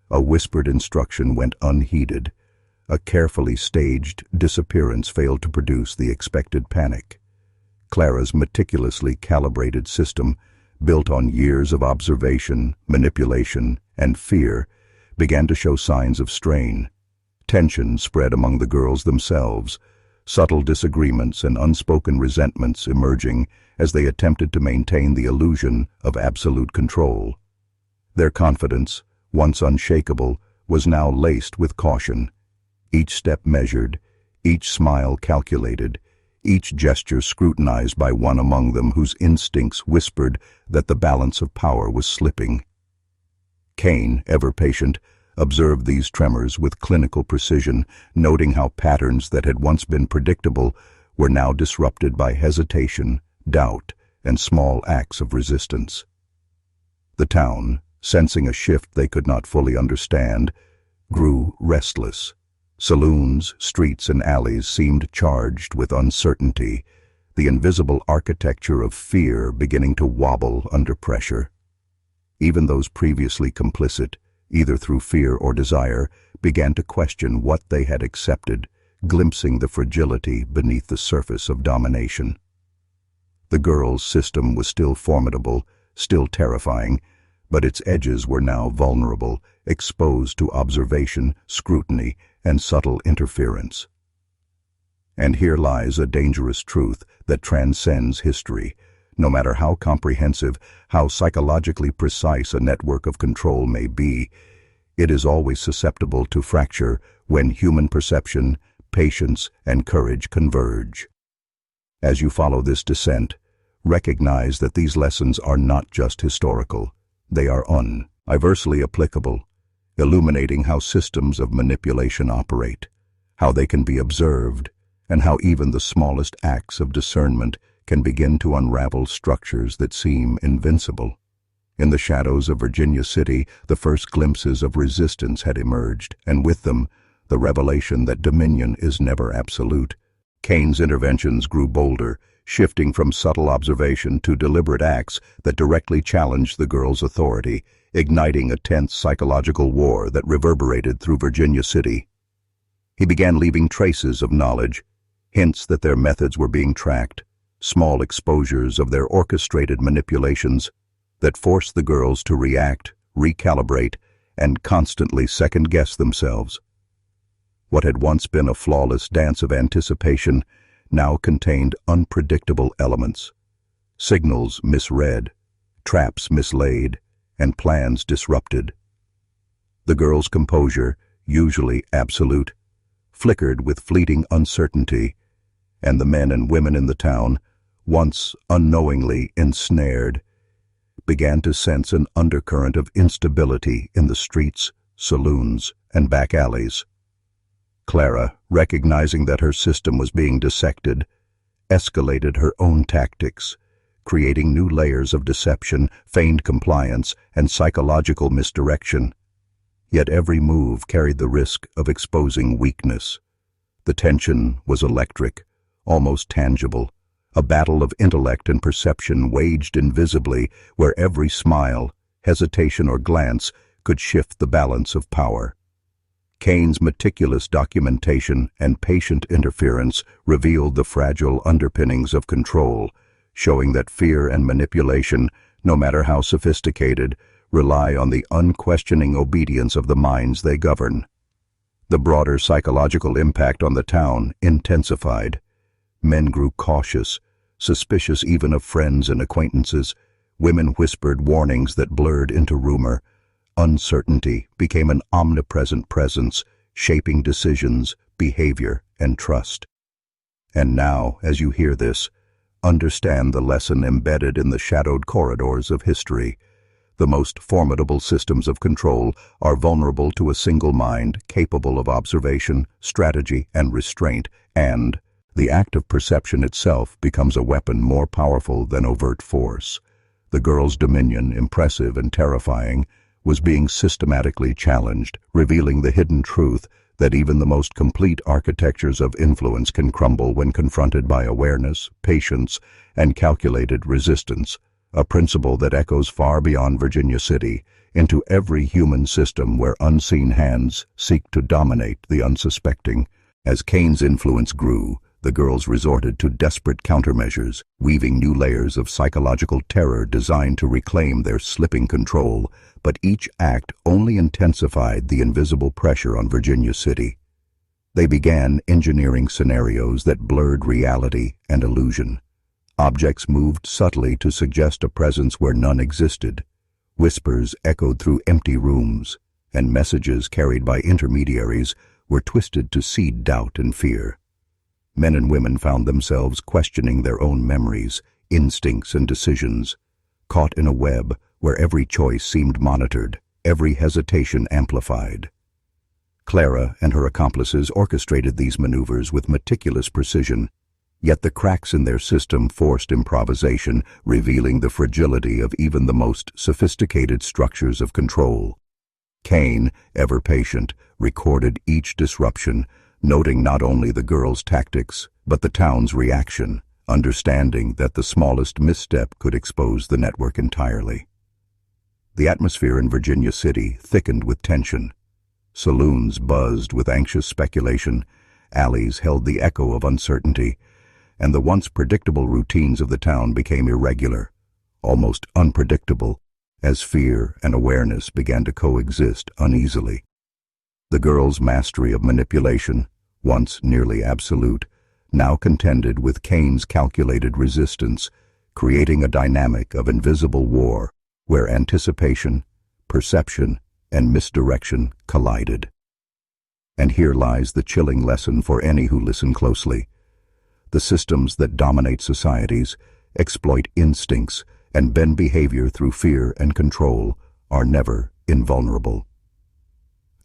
A whispered instruction went unheeded. A carefully staged disappearance failed to produce the expected panic. Clara's meticulously calibrated system, built on years of observation, manipulation, and fear, began to show signs of strain. Tension spread among the girls themselves, subtle disagreements and unspoken resentments emerging as they attempted to maintain the illusion of absolute control. Their confidence, once unshakable, was now laced with caution. Each step measured, each smile calculated, each gesture scrutinized by one among them whose instincts whispered that the balance of power was slipping. Cain, ever patient, observed these tremors with clinical precision, noting how patterns that had once been predictable were now disrupted by hesitation, doubt, and small acts of resistance. The town, sensing a shift they could not fully understand, grew restless. Saloons, streets, and alleys seemed charged with uncertainty, the invisible architecture of fear beginning to wobble under pressure. Even those previously complicit, either through fear or desire, began to question what they had accepted, glimpsing the fragility beneath the surface of domination. The girls' system was still formidable, still terrifying, but its edges were now vulnerable, exposed to observation, scrutiny, and subtle interference. And here lies a dangerous truth that transcends history. No matter how comprehensive, how psychologically precise a network of control may be, it is always susceptible to fracture when human perception, patience, and courage converge. As you follow this descent, recognize that these lessons are not just historical. They are universally applicable, illuminating how systems of manipulation operate, how they can be observed, and how even the smallest acts of discernment can begin to unravel structures that seem invincible. In the shadows of Virginia City, the first glimpses of resistance had emerged, and with them, the revelation that dominion is never absolute. Kane's interventions grew bolder, shifting from subtle observation to deliberate acts that directly challenged the girl's authority, igniting a tense psychological war that reverberated through Virginia City. He began leaving traces of knowledge, hints that their methods were being tracked, small exposures of their orchestrated manipulations that forced the girls to react, recalibrate, and constantly second-guess themselves. What had once been a flawless dance of anticipation now contained unpredictable elements, signals misread, traps mislaid, and plans disrupted. The girls' composure, usually absolute, flickered with fleeting uncertainty, and the men and women in the town, once unknowingly ensnared, began to sense an undercurrent of instability in the streets, saloons, and back alleys. Clara, recognizing that her system was being dissected, escalated her own tactics, creating new layers of deception, feigned compliance, and psychological misdirection. Yet every move carried the risk of exposing weakness. The tension was electric, almost tangible, a battle of intellect and perception waged invisibly where every smile, hesitation, or glance could shift the balance of power. Kane's meticulous documentation and patient interference revealed the fragile underpinnings of control, showing that fear and manipulation, no matter how sophisticated, rely on the unquestioning obedience of the minds they govern. The broader psychological impact on the town intensified. Men grew cautious, suspicious even of friends and acquaintances. Women whispered warnings that blurred into rumor. Uncertainty became an omnipresent presence, shaping decisions, behavior, and trust. And now, as you hear this, understand the lesson embedded in the shadowed corridors of history. The most formidable systems of control are vulnerable to a single mind capable of observation, strategy, and restraint, and the act of perception itself becomes a weapon more powerful than overt force. The girl's dominion, impressive and terrifying, was being systematically challenged, revealing the hidden truth that even the most complete architectures of influence can crumble when confronted by awareness, patience, and calculated resistance, a principle that echoes far beyond Virginia City, into every human system where unseen hands seek to dominate the unsuspecting. As Kane's influence grew, the girls resorted to desperate countermeasures, weaving new layers of psychological terror designed to reclaim their slipping control, but each act only intensified the invisible pressure on Virginia City. They began engineering scenarios that blurred reality and illusion. Objects moved subtly to suggest a presence where none existed. Whispers echoed through empty rooms, and messages carried by intermediaries were twisted to seed doubt and fear. Men and women found themselves questioning their own memories, instincts, and decisions, caught in a web where every choice seemed monitored, every hesitation amplified. Clara and her accomplices orchestrated these maneuvers with meticulous precision, yet the cracks in their system forced improvisation, revealing the fragility of even the most sophisticated structures of control. Kane, ever patient, recorded each disruption, noting not only the girls' tactics, but the town's reaction, understanding that the smallest misstep could expose the network entirely. The atmosphere in Virginia City thickened with tension. Saloons buzzed with anxious speculation, alleys held the echo of uncertainty, and the once predictable routines of the town became irregular, almost unpredictable, as fear and awareness began to coexist uneasily. The girls' mastery of manipulation, once nearly absolute, now contended with Kane's calculated resistance, creating a dynamic of invisible war where anticipation, perception, and misdirection collided. And here lies the chilling lesson for any who listen closely. The systems that dominate societies, exploit instincts, and bend behavior through fear and control are never invulnerable.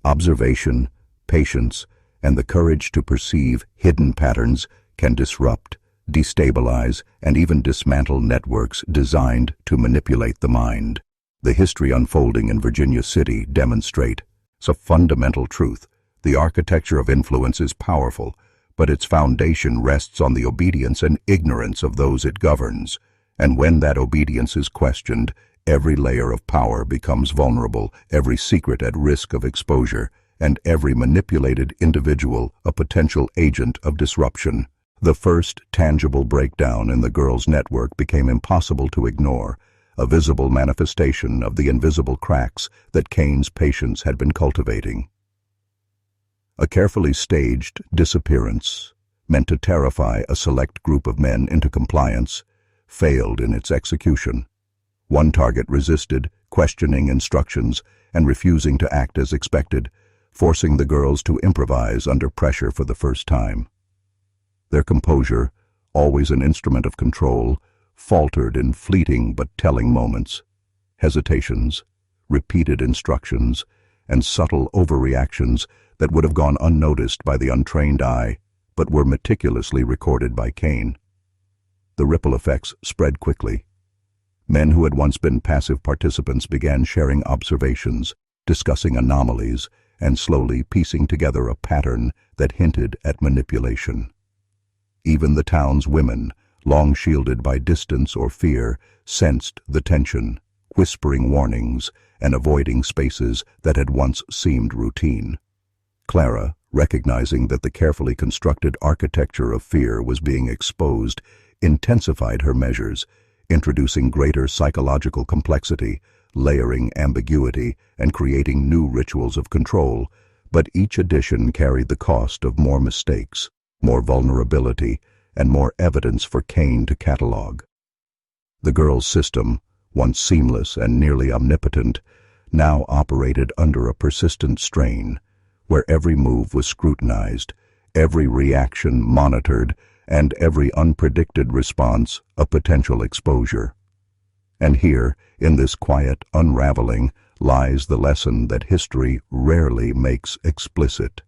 Observation, patience, and the courage to perceive hidden patterns can disrupt, destabilize, and even dismantle networks designed to manipulate the mind. The history unfolding in Virginia City demonstrates a fundamental truth. The architecture of influence is powerful, but its foundation rests on the obedience and ignorance of those it governs. And when that obedience is questioned, every layer of power becomes vulnerable, every secret at risk of exposure, and every manipulated individual a potential agent of disruption. The first tangible breakdown in the girls' network became impossible to ignore, a visible manifestation of the invisible cracks that Kane's patience had been cultivating. A carefully staged disappearance, meant to terrify a select group of men into compliance, failed in its execution. One target resisted, questioning instructions and refusing to act as expected, forcing the girls to improvise under pressure for the first time. Their composure, always an instrument of control, faltered in fleeting but telling moments. Hesitations, repeated instructions, and subtle overreactions that would have gone unnoticed by the untrained eye, but were meticulously recorded by Kane. The ripple effects spread quickly. Men who had once been passive participants began sharing observations, discussing anomalies, and slowly piecing together a pattern that hinted at manipulation. Even the town's women, long shielded by distance or fear, sensed the tension, whispering warnings and avoiding spaces that had once seemed routine. Clara, recognizing that the carefully constructed architecture of fear was being exposed, intensified her measures, introducing greater psychological complexity, layering ambiguity, and creating new rituals of control, but each addition carried the cost of more mistakes, more vulnerability, and more evidence for Kane to catalog. The girls' system, once seamless and nearly omnipotent, now operated under a persistent strain, where every move was scrutinized, every reaction monitored, and every unpredicted response a potential exposure. And here, in this quiet unraveling, lies the lesson that history rarely makes explicit.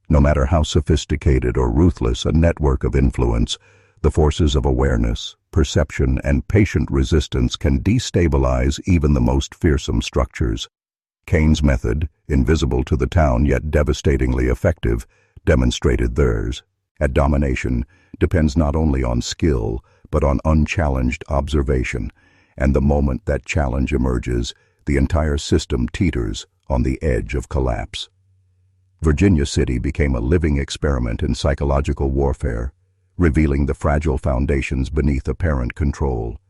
No matter how sophisticated or ruthless a network of influence, the forces of awareness, perception, and patient resistance can destabilize even the most fearsome structures. Kane's method, invisible to the town yet devastatingly effective, demonstrated theirs. At domination depends not only on skill, but on unchallenged observation, and the moment that challenge emerges, the entire system teeters on the edge of collapse. Virginia City became a living experiment in psychological warfare, revealing the fragile foundations beneath apparent control,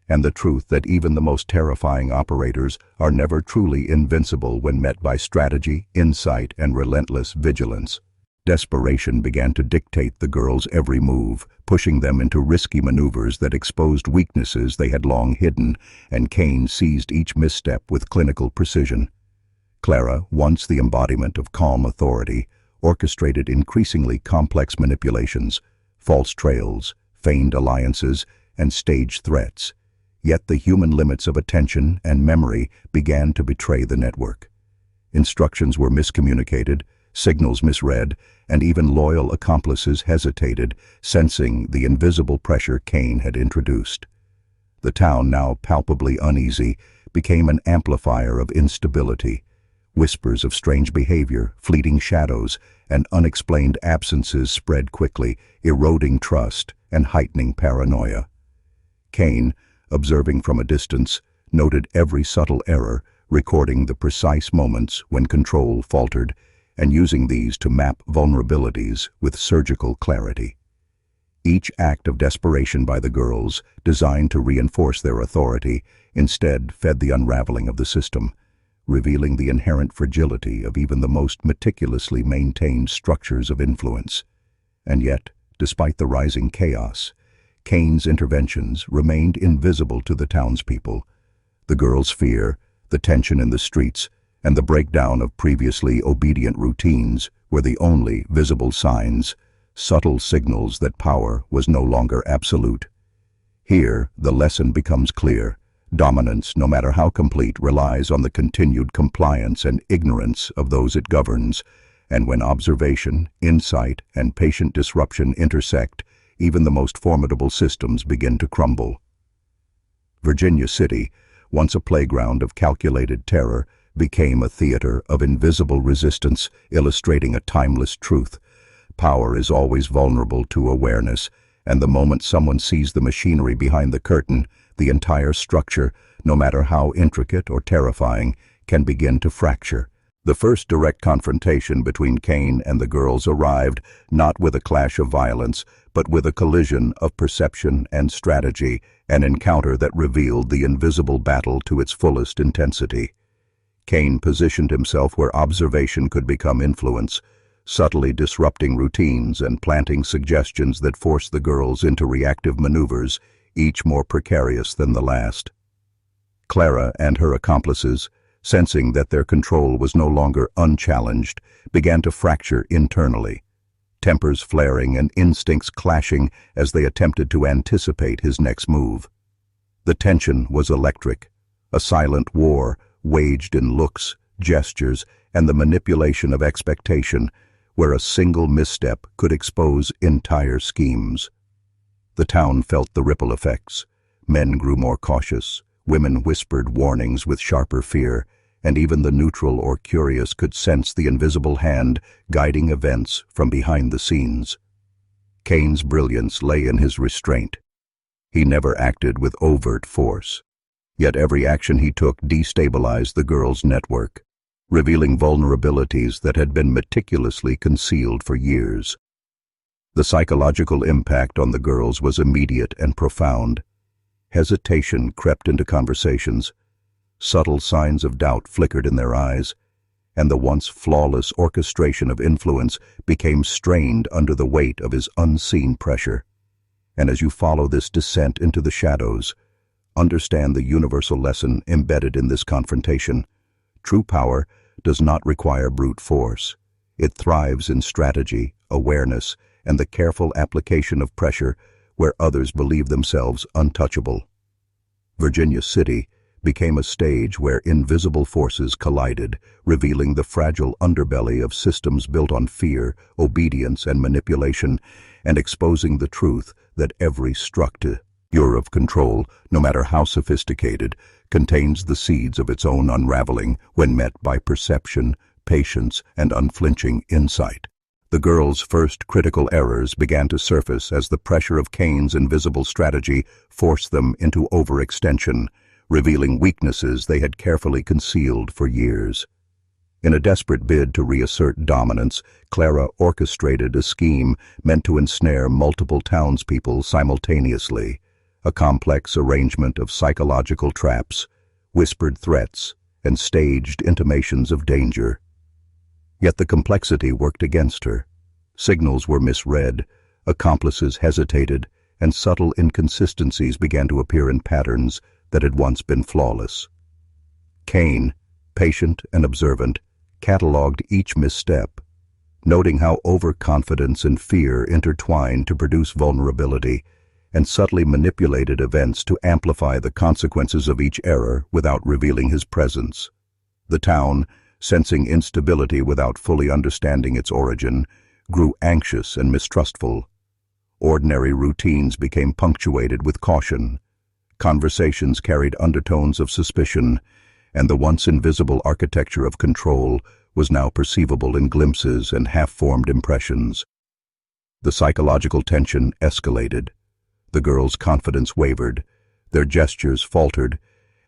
and the truth that even the most terrifying operators are never truly invincible when met by strategy, insight, and relentless vigilance. Desperation began to dictate the girls' every move, pushing them into risky maneuvers that exposed weaknesses they had long hidden, and Kane seized each misstep with clinical precision. Clara, once the embodiment of calm authority, orchestrated increasingly complex manipulations, false trails, feigned alliances, and staged threats. Yet the human limits of attention and memory began to betray the network. Instructions were miscommunicated, signals misread, and even loyal accomplices hesitated, sensing the invisible pressure Kane had introduced. The town, now palpably uneasy, became an amplifier of instability. Whispers of strange behavior, fleeting shadows, and unexplained absences spread quickly, eroding trust and heightening paranoia. Kane, observing from a distance, noted every subtle error, recording the precise moments when control faltered, and using these to map vulnerabilities with surgical clarity. Each act of desperation by the girls, designed to reinforce their authority, instead fed the unraveling of the system, revealing the inherent fragility of even the most meticulously maintained structures of influence. And yet, despite the rising chaos, Kane's interventions remained invisible to the townspeople. The girls' fear, the tension in the streets, and the breakdown of previously obedient routines were the only visible signs, subtle signals that power was no longer absolute. Here, the lesson becomes clear. Dominance, no matter how complete, relies on the continued compliance and ignorance of those it governs, and when observation, insight, and patient disruption intersect, even the most formidable systems begin to crumble. Virginia City, once a playground of calculated terror, became a theater of invisible resistance, illustrating a timeless truth. Power is always vulnerable to awareness, and the moment someone sees the machinery behind the curtain, the entire structure, no matter how intricate or terrifying, can begin to fracture. The first direct confrontation between Cain and the girls arrived not with a clash of violence, but with a collision of perception and strategy, an encounter that revealed the invisible battle to its fullest intensity. Cain positioned himself where observation could become influence, subtly disrupting routines and planting suggestions that forced the girls into reactive maneuvers, each more precarious than the last. Clara and her accomplices, sensing that their control was no longer unchallenged, began to fracture internally, tempers flaring and instincts clashing as they attempted to anticipate his next move. The tension was electric, a silent war waged in looks, gestures, and the manipulation of expectation, where a single misstep could expose entire schemes. The town felt the ripple effects. Men grew more cautious, women whispered warnings with sharper fear, and even the neutral or curious could sense the invisible hand guiding events from behind the scenes. Cain's brilliance lay in his restraint. He never acted with overt force, yet every action he took destabilized the girls' network, revealing vulnerabilities that had been meticulously concealed for years. The psychological impact on the girls was immediate and profound. Hesitation crept into conversations, subtle signs of doubt flickered in their eyes, and the once flawless orchestration of influence became strained under the weight of his unseen pressure. And as you follow this descent into the shadows, understand the universal lesson embedded in this confrontation. True power does not require brute force. It thrives in strategy, awareness, and the careful application of pressure where others believe themselves untouchable. Virginia City became a stage where invisible forces collided, revealing the fragile underbelly of systems built on fear, obedience, and manipulation, and exposing the truth that every structure of control, no matter how sophisticated, contains the seeds of its own unraveling when met by perception, patience, and unflinching insight. The girls' first critical errors began to surface as the pressure of Cain's invisible strategy forced them into overextension, revealing weaknesses they had carefully concealed for years. In a desperate bid to reassert dominance, Clara orchestrated a scheme meant to ensnare multiple townspeople simultaneously, a complex arrangement of psychological traps, whispered threats, and staged intimations of danger. Yet the complexity worked against her. Signals were misread, accomplices hesitated, and subtle inconsistencies began to appear in patterns that had once been flawless. Cain, patient and observant, catalogued each misstep, noting how overconfidence and fear intertwined to produce vulnerability, and subtly manipulated events to amplify the consequences of each error without revealing his presence. The town, sensing instability without fully understanding its origin, grew anxious and mistrustful. Ordinary routines became punctuated with caution. Conversations carried undertones of suspicion, and the once invisible architecture of control was now perceivable in glimpses and half-formed impressions. The psychological tension escalated. The girls' confidence wavered, their gestures faltered,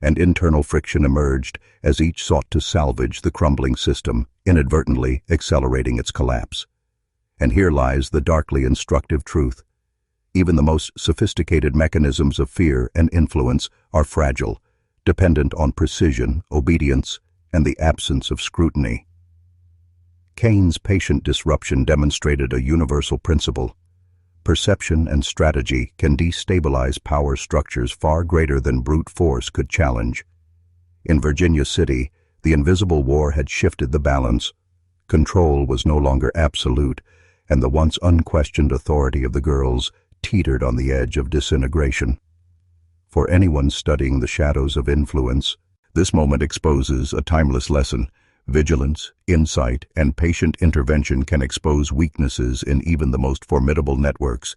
and internal friction emerged as each sought to salvage the crumbling system, inadvertently accelerating its collapse. And here lies the darkly instructive truth. Even the most sophisticated mechanisms of fear and influence are fragile, dependent on precision, obedience, and the absence of scrutiny. Cain's patient disruption demonstrated a universal principle. Perception and strategy can destabilize power structures far greater than brute force could challenge. In Virginia City, the invisible war had shifted the balance. Control was no longer absolute, and the once unquestioned authority of the girls teetered on the edge of disintegration. For anyone studying the shadows of influence, this moment exposes a timeless lesson. Vigilance, insight, and patient intervention can expose weaknesses in even the most formidable networks,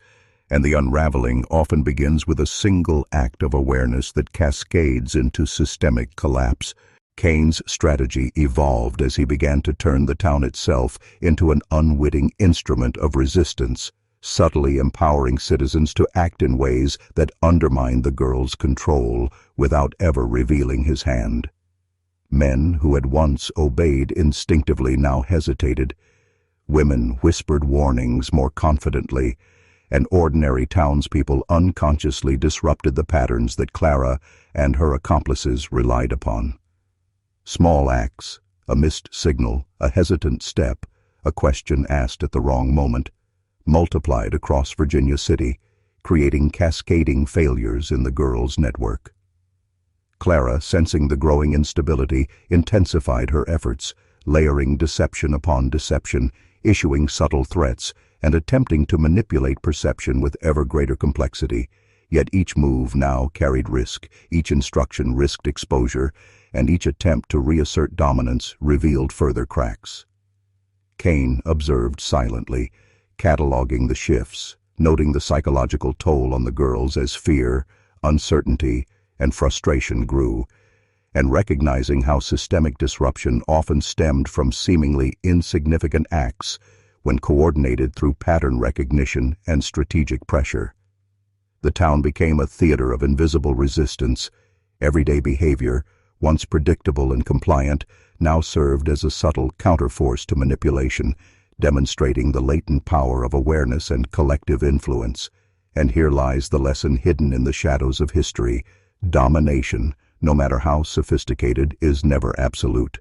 and the unraveling often begins with a single act of awareness that cascades into systemic collapse. Kane's strategy evolved as he began to turn the town itself into an unwitting instrument of resistance, subtly empowering citizens to act in ways that undermined the girl's control without ever revealing his hand. Men who had once obeyed instinctively now hesitated. Women whispered warnings more confidently, and ordinary townspeople unconsciously disrupted the patterns that Clara and her accomplices relied upon. Small acts, a missed signal, a hesitant step, a question asked at the wrong moment, multiplied across Virginia City, creating cascading failures in the girls' network. Clara, sensing the growing instability, intensified her efforts, layering deception upon deception, issuing subtle threats, and attempting to manipulate perception with ever greater complexity. Yet each move now carried risk, each instruction risked exposure, and each attempt to reassert dominance revealed further cracks. Kane observed silently, cataloging the shifts, noting the psychological toll on the girls as fear, uncertainty, and frustration grew, and recognizing how systemic disruption often stemmed from seemingly insignificant acts when coordinated through pattern recognition and strategic pressure. The town became a theater of invisible resistance. Everyday behavior, once predictable and compliant, now served as a subtle counterforce to manipulation, demonstrating the latent power of awareness and collective influence. And here lies the lesson hidden in the shadows of history. Domination, no matter how sophisticated, is never absolute.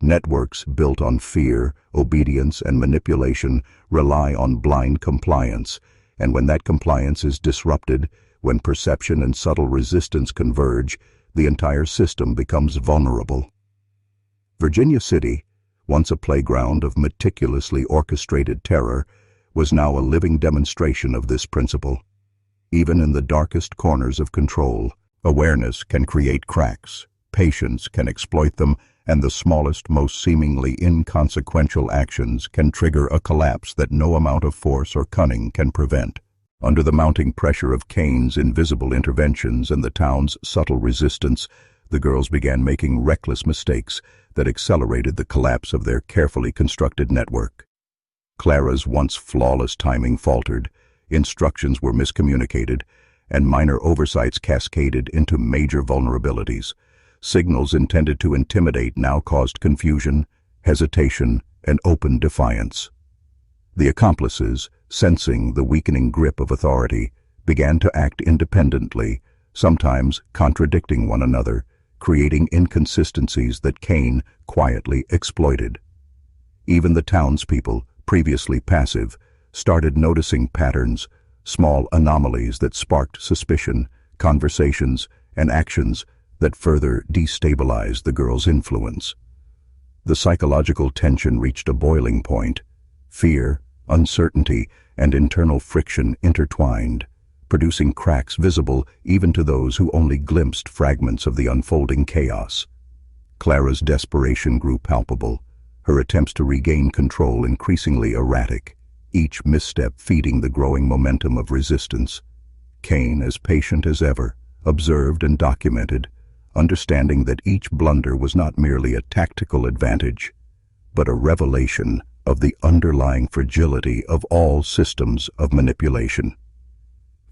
Networks built on fear, obedience, and manipulation rely on blind compliance, and when that compliance is disrupted, when perception and subtle resistance converge, the entire system becomes vulnerable. Virginia City, once a playground of meticulously orchestrated terror, was now a living demonstration of this principle. Even in the darkest corners of control, awareness can create cracks, patience can exploit them, and the smallest, most seemingly inconsequential actions can trigger a collapse that no amount of force or cunning can prevent. Under the mounting pressure of Kane's invisible interventions and the town's subtle resistance, the girls began making reckless mistakes that accelerated the collapse of their carefully constructed network. Clara's once flawless timing faltered, instructions were miscommunicated, and minor oversights cascaded into major vulnerabilities. Signals intended to intimidate now caused confusion, hesitation, and open defiance. The accomplices, sensing the weakening grip of authority, began to act independently, sometimes contradicting one another, creating inconsistencies that Kane quietly exploited. Even the townspeople, previously passive, started noticing patterns, small anomalies that sparked suspicion, conversations, and actions that further destabilized the girl's influence. The psychological tension reached a boiling point. Fear, uncertainty, and internal friction intertwined, producing cracks visible even to those who only glimpsed fragments of the unfolding chaos. Clara's desperation grew palpable, her attempts to regain control increasingly erratic, each misstep feeding the growing momentum of resistance. Kane, as patient as ever, observed and documented, understanding that each blunder was not merely a tactical advantage, but a revelation of the underlying fragility of all systems of manipulation.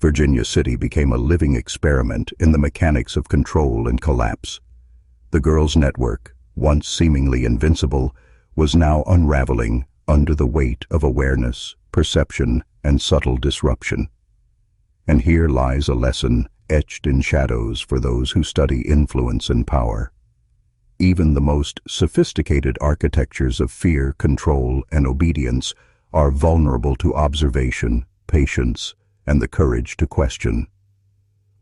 Virginia City became a living experiment in the mechanics of control and collapse. The girls' network, once seemingly invincible, was now unraveling under the weight of awareness, perception, and subtle disruption. And here lies a lesson etched in shadows for those who study influence and power. Even the most sophisticated architectures of fear, control, and obedience are vulnerable to observation, patience, and the courage to question.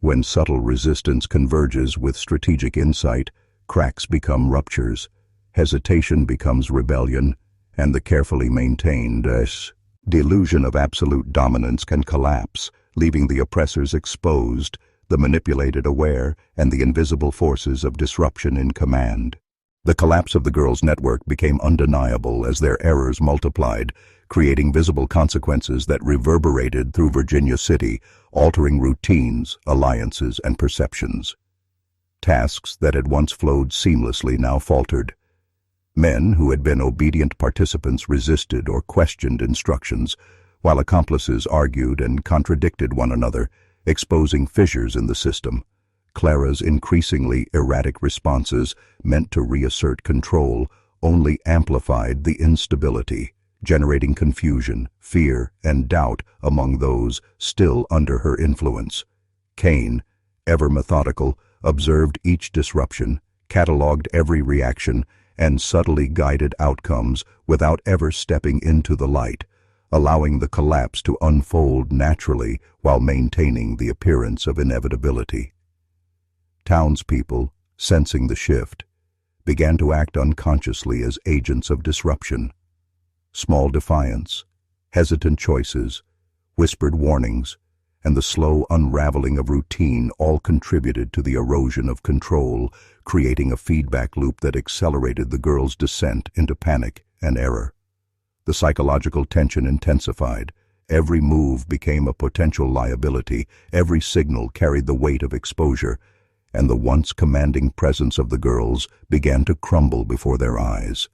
When subtle resistance converges with strategic insight, cracks become ruptures, hesitation becomes rebellion, and the carefully maintained delusion of absolute dominance can collapse, leaving the oppressors exposed, the manipulated aware, and the invisible forces of disruption in command. The collapse of the girls' network became undeniable as their errors multiplied, creating visible consequences that reverberated through Virginia City, altering routines, alliances, and perceptions. Tasks that had once flowed seamlessly now faltered. Men who had been obedient participants resisted or questioned instructions, while accomplices argued and contradicted one another, exposing fissures in the system. Clara's increasingly erratic responses, meant to reassert control, only amplified the instability, generating confusion, fear, and doubt among those still under her influence. Cain, ever methodical, observed each disruption, catalogued every reaction, and subtly guided outcomes without ever stepping into the light, allowing the collapse to unfold naturally while maintaining the appearance of inevitability. Townspeople, sensing the shift, began to act unconsciously as agents of disruption. Small defiance, hesitant choices, whispered warnings, and the slow unraveling of routine all contributed to the erosion of control, creating a feedback loop that accelerated the girls' descent into panic and error. The psychological tension intensified. Every move became a potential liability, every signal carried the weight of exposure, and the once commanding presence of the girls began to crumble before their eyes.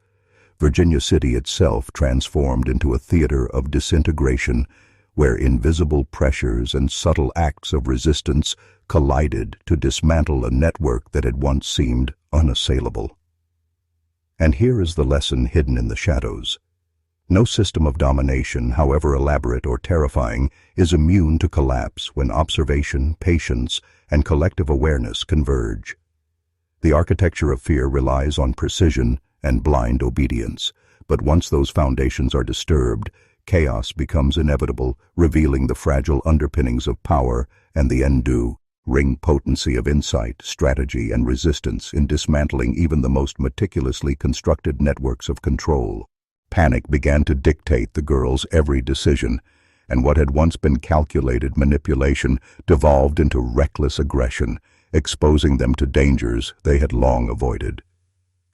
Virginia City itself transformed into a theater of disintegration, where invisible pressures and subtle acts of resistance collided to dismantle a network that had once seemed unassailable. And here is the lesson hidden in the shadows. No system of domination, however elaborate or terrifying, is immune to collapse when observation, patience, and collective awareness converge. The architecture of fear relies on precision and blind obedience, but once those foundations are disturbed, chaos becomes inevitable, revealing the fragile underpinnings of power and the enduring potency of insight, strategy, and resistance in dismantling even the most meticulously constructed networks of control. Panic began to dictate the girls' every decision, and what had once been calculated manipulation devolved into reckless aggression, exposing them to dangers they had long avoided.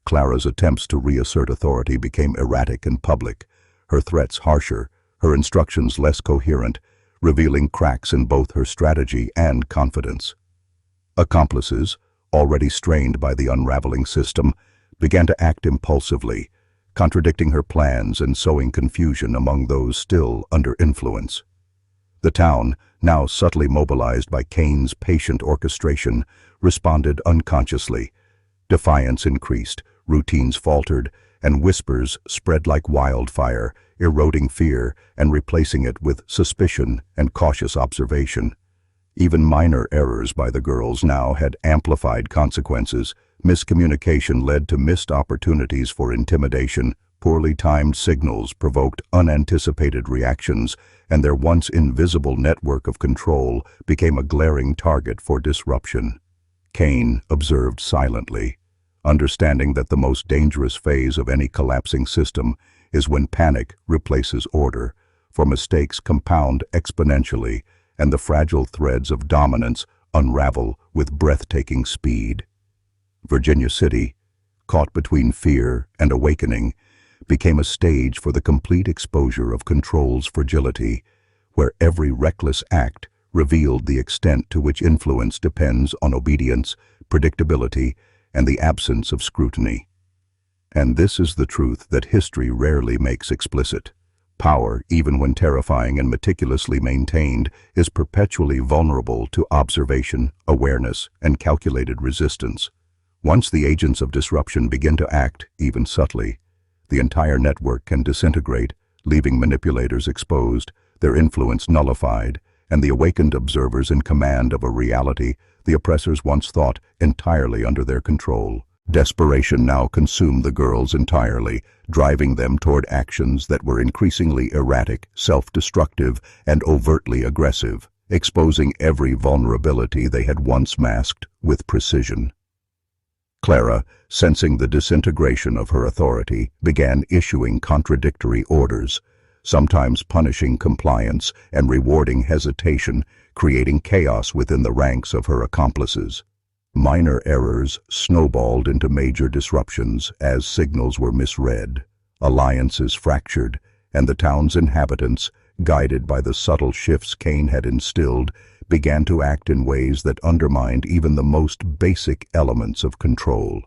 Clara's attempts to reassert authority became erratic and public, her threats harsher, her instructions less coherent, revealing cracks in both her strategy and confidence. Accomplices, already strained by the unraveling system, began to act impulsively, contradicting her plans and sowing confusion among those still under influence. The town, now subtly mobilized by Cain's patient orchestration, responded unconsciously. Defiance increased, routines faltered, and whispers spread like wildfire, eroding fear and replacing it with suspicion and cautious observation. Even minor errors by the girls now had amplified consequences. Miscommunication led to missed opportunities for intimidation, poorly timed signals provoked unanticipated reactions, and their once invisible network of control became a glaring target for disruption. Cain observed silently, understanding that the most dangerous phase of any collapsing system is when panic replaces order, for mistakes compound exponentially and the fragile threads of dominance unravel with breathtaking speed. Virginia City, caught between fear and awakening, became a stage for the complete exposure of control's fragility, where every reckless act revealed the extent to which influence depends on obedience, predictability, and the absence of scrutiny. And this is the truth that history rarely makes explicit. Power, even when terrifying and meticulously maintained, is perpetually vulnerable to observation, awareness, and calculated resistance. Once the agents of disruption begin to act, even subtly, the entire network can disintegrate, leaving manipulators exposed, their influence nullified, and the awakened observers in command of a reality the oppressors once thought entirely under their control. Desperation now consumed the girls entirely, driving them toward actions that were increasingly erratic, self-destructive, and overtly aggressive, exposing every vulnerability they had once masked with precision. Clara, sensing the disintegration of her authority, began issuing contradictory orders, sometimes punishing compliance and rewarding hesitation, creating chaos within the ranks of her accomplices. Minor errors snowballed into major disruptions as signals were misread, alliances fractured, and the town's inhabitants, guided by the subtle shifts Cain had instilled, began to act in ways that undermined even the most basic elements of control.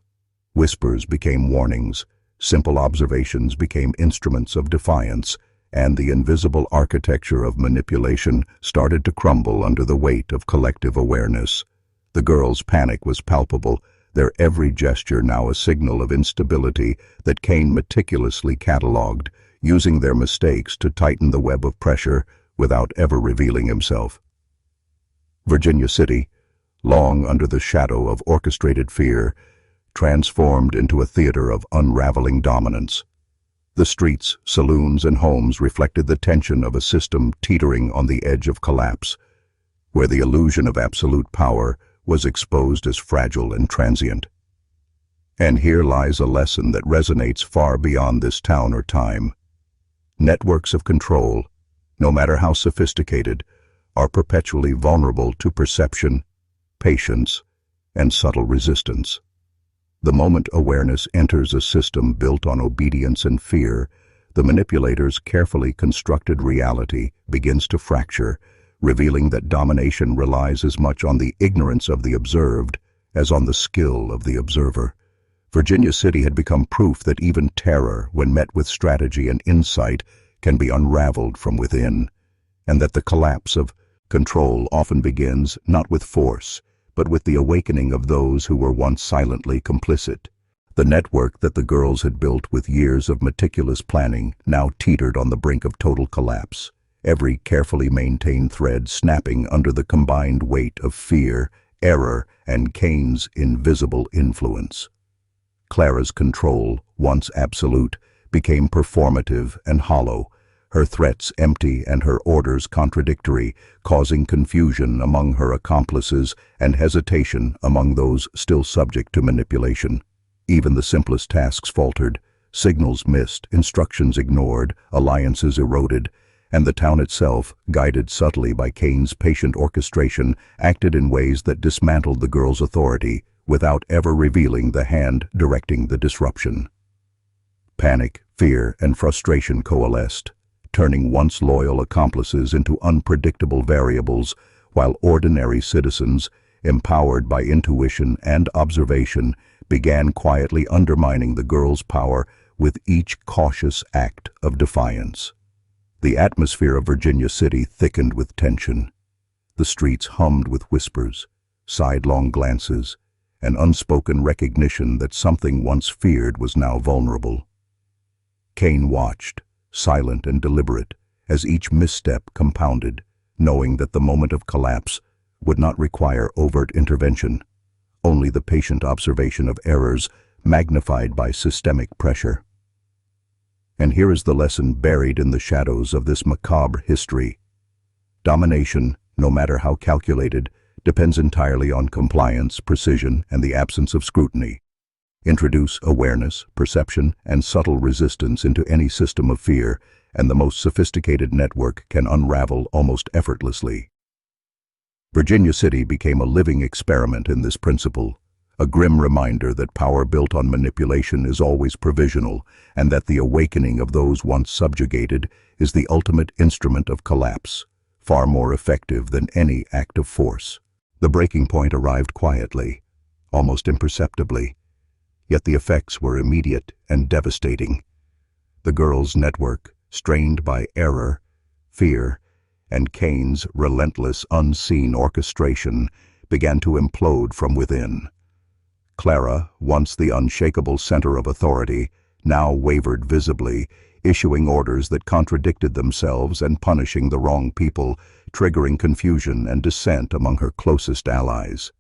Whispers became warnings, simple observations became instruments of defiance, and the invisible architecture of manipulation started to crumble under the weight of collective awareness. The girls' panic was palpable, their every gesture now a signal of instability that Cain meticulously catalogued, using their mistakes to tighten the web of pressure without ever revealing himself. Virginia City, long under the shadow of orchestrated fear, transformed into a theater of unraveling dominance. The streets, saloons, and homes reflected the tension of a system teetering on the edge of collapse, where the illusion of absolute power was exposed as fragile and transient. And here lies a lesson that resonates far beyond this town or time. Networks of control, no matter how sophisticated, are perpetually vulnerable to perception, patience, and subtle resistance. The moment awareness enters a system built on obedience and fear, the manipulator's carefully constructed reality begins to fracture, revealing that domination relies as much on the ignorance of the observed as on the skill of the observer. Virginia City had become proof that even terror, when met with strategy and insight, can be unraveled from within, and that the collapse of control often begins not with force, but with the awakening of those who were once silently complicit. The network that the girls had built with years of meticulous planning now teetered on the brink of total collapse, every carefully maintained thread snapping under the combined weight of fear, error, and Cain's invisible influence. Clara's control, once absolute, became performative and hollow, her threats empty and her orders contradictory, causing confusion among her accomplices and hesitation among those still subject to manipulation. Even the simplest tasks faltered, signals missed, instructions ignored, alliances eroded, and the town itself, guided subtly by Cain's patient orchestration, acted in ways that dismantled the girl's authority without ever revealing the hand directing the disruption. Panic, fear, and frustration coalesced, turning once loyal accomplices into unpredictable variables, while ordinary citizens, empowered by intuition and observation, began quietly undermining the girl's power with each cautious act of defiance. The atmosphere of Virginia City thickened with tension. The streets hummed with whispers, sidelong glances, and unspoken recognition that something once feared was now vulnerable. Cain watched, silent and deliberate, as each misstep compounded, knowing that the moment of collapse would not require overt intervention, only the patient observation of errors magnified by systemic pressure. And here is the lesson buried in the shadows of this macabre history. Domination, no matter how calculated, depends entirely on compliance, precision, and the absence of scrutiny. Introduce awareness, perception, and subtle resistance into any system of fear, and the most sophisticated network can unravel almost effortlessly. Virginia City became a living experiment in this principle, a grim reminder that power built on manipulation is always provisional, and that the awakening of those once subjugated is the ultimate instrument of collapse, far more effective than any act of force. The breaking point arrived quietly, almost imperceptibly, yet the effects were immediate and devastating. The girls' network, strained by error, fear, and Cain's relentless unseen orchestration, began to implode from within. Clara, once the unshakable center of authority, now wavered visibly, issuing orders that contradicted themselves and punishing the wrong people, triggering confusion and dissent among her closest allies.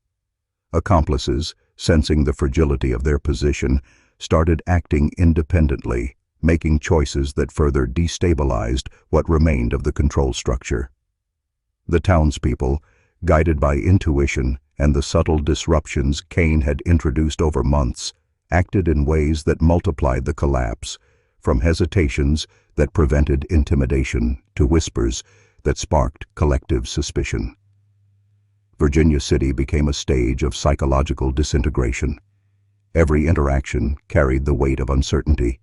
Accomplices, sensing the fragility of their position, started acting independently, making choices that further destabilized what remained of the control structure. The townspeople, guided by intuition and the subtle disruptions Kane had introduced over months acted in ways that multiplied the collapse, from hesitations that prevented intimidation to whispers that sparked collective suspicion. Virginia City became a stage of psychological disintegration. Every interaction carried the weight of uncertainty,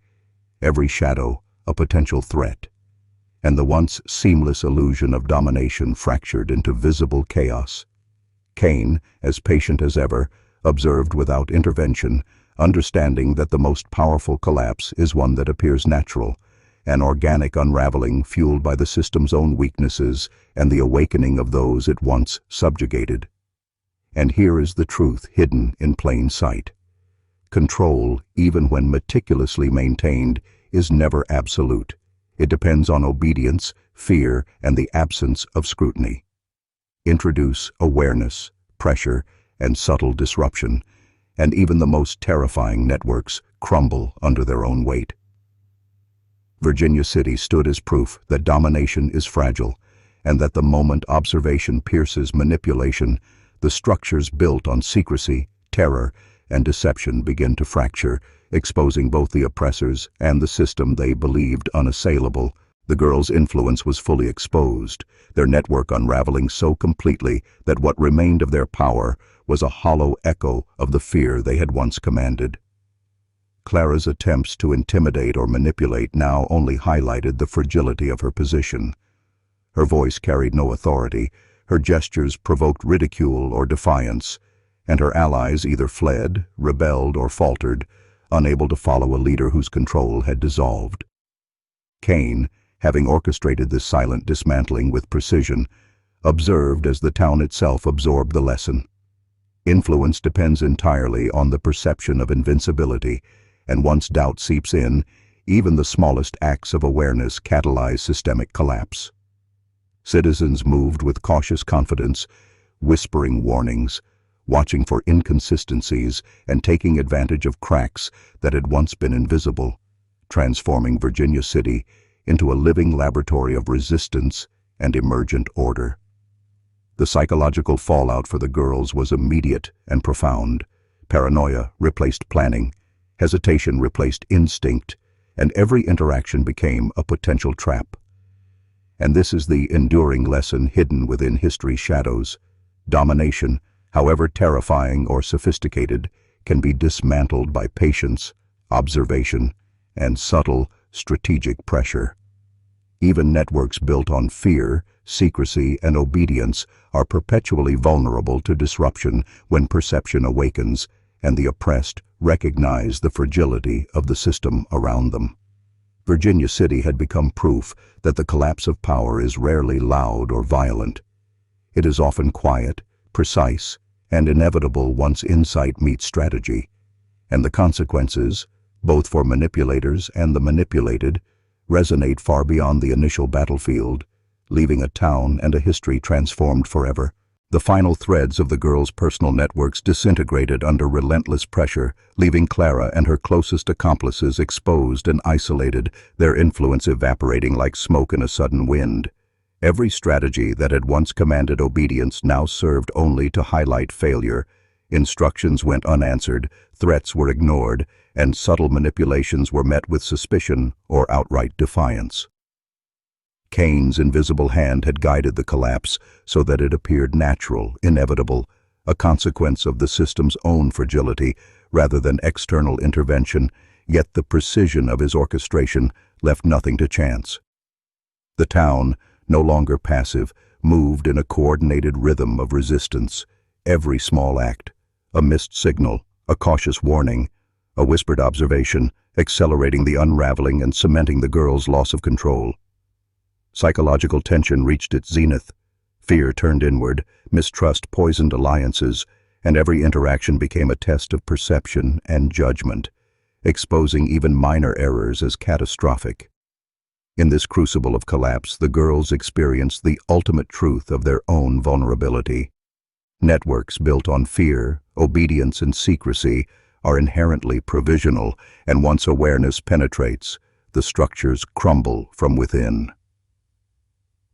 every shadow a potential threat, and the once seamless illusion of domination fractured into visible chaos. Kane, as patient as ever, observed without intervention, understanding that the most powerful collapse is one that appears natural, an organic unraveling fueled by the system's own weaknesses and the awakening of those it once subjugated. And here is the truth hidden in plain sight. Control, even when meticulously maintained, is never absolute. It depends on obedience, fear, and the absence of scrutiny. Introduce awareness, pressure, and subtle disruption, and even the most terrifying networks crumble under their own weight. Virginia City stood as proof that domination is fragile, and that the moment observation pierces manipulation, the structures built on secrecy, terror, and deception begin to fracture, exposing both the oppressors and the system they believed unassailable. The girls' influence was fully exposed, their network unraveling so completely that what remained of their power was a hollow echo of the fear they had once commanded. Clara's attempts to intimidate or manipulate now only highlighted the fragility of her position. Her voice carried no authority, her gestures provoked ridicule or defiance, and her allies either fled, rebelled, or faltered, unable to follow a leader whose control had dissolved. Kane, having orchestrated this silent dismantling with precision, observed as the town itself absorbed the lesson. Influence depends entirely on the perception of invincibility, and once doubt seeps in, even the smallest acts of awareness catalyze systemic collapse. Citizens moved with cautious confidence, whispering warnings, watching for inconsistencies and taking advantage of cracks that had once been invisible, transforming Virginia City into a living laboratory of resistance and emergent order. The psychological fallout for the girls was immediate and profound. Paranoia replaced planning, hesitation replaced instinct, and every interaction became a potential trap. And this is the enduring lesson hidden within history's shadows. Domination, however terrifying or sophisticated, can be dismantled by patience, observation, and subtle, strategic pressure. Even networks built on fear, secrecy, and obedience are perpetually vulnerable to disruption when perception awakens and the oppressed recognize the fragility of the system around them. Virginia City had become proof that the collapse of power is rarely loud or violent. It is often quiet, precise, and inevitable once insight meets strategy, and the consequences, both for manipulators and the manipulated, resonate far beyond the initial battlefield, leaving a town and a history transformed forever. The final threads of the girls' personal networks disintegrated under relentless pressure, leaving Clara and her closest accomplices exposed and isolated, their influence evaporating like smoke in a sudden wind. Every strategy that had once commanded obedience now served only to highlight failure. Instructions went unanswered, threats were ignored, and subtle manipulations were met with suspicion or outright defiance. Kane's invisible hand had guided the collapse so that it appeared natural, inevitable, a consequence of the system's own fragility rather than external intervention, yet the precision of his orchestration left nothing to chance. The town, no longer passive, moved in a coordinated rhythm of resistance. Every small act, a missed signal, a cautious warning, a whispered observation, accelerating the unraveling and cementing the girl's loss of control. Psychological tension reached its zenith. Fear turned inward, mistrust poisoned alliances, and every interaction became a test of perception and judgment, exposing even minor errors as catastrophic. In this crucible of collapse, the girls experienced the ultimate truth of their own vulnerability. Networks built on fear, obedience, and secrecy are inherently provisional, and once awareness penetrates, the structures crumble from within.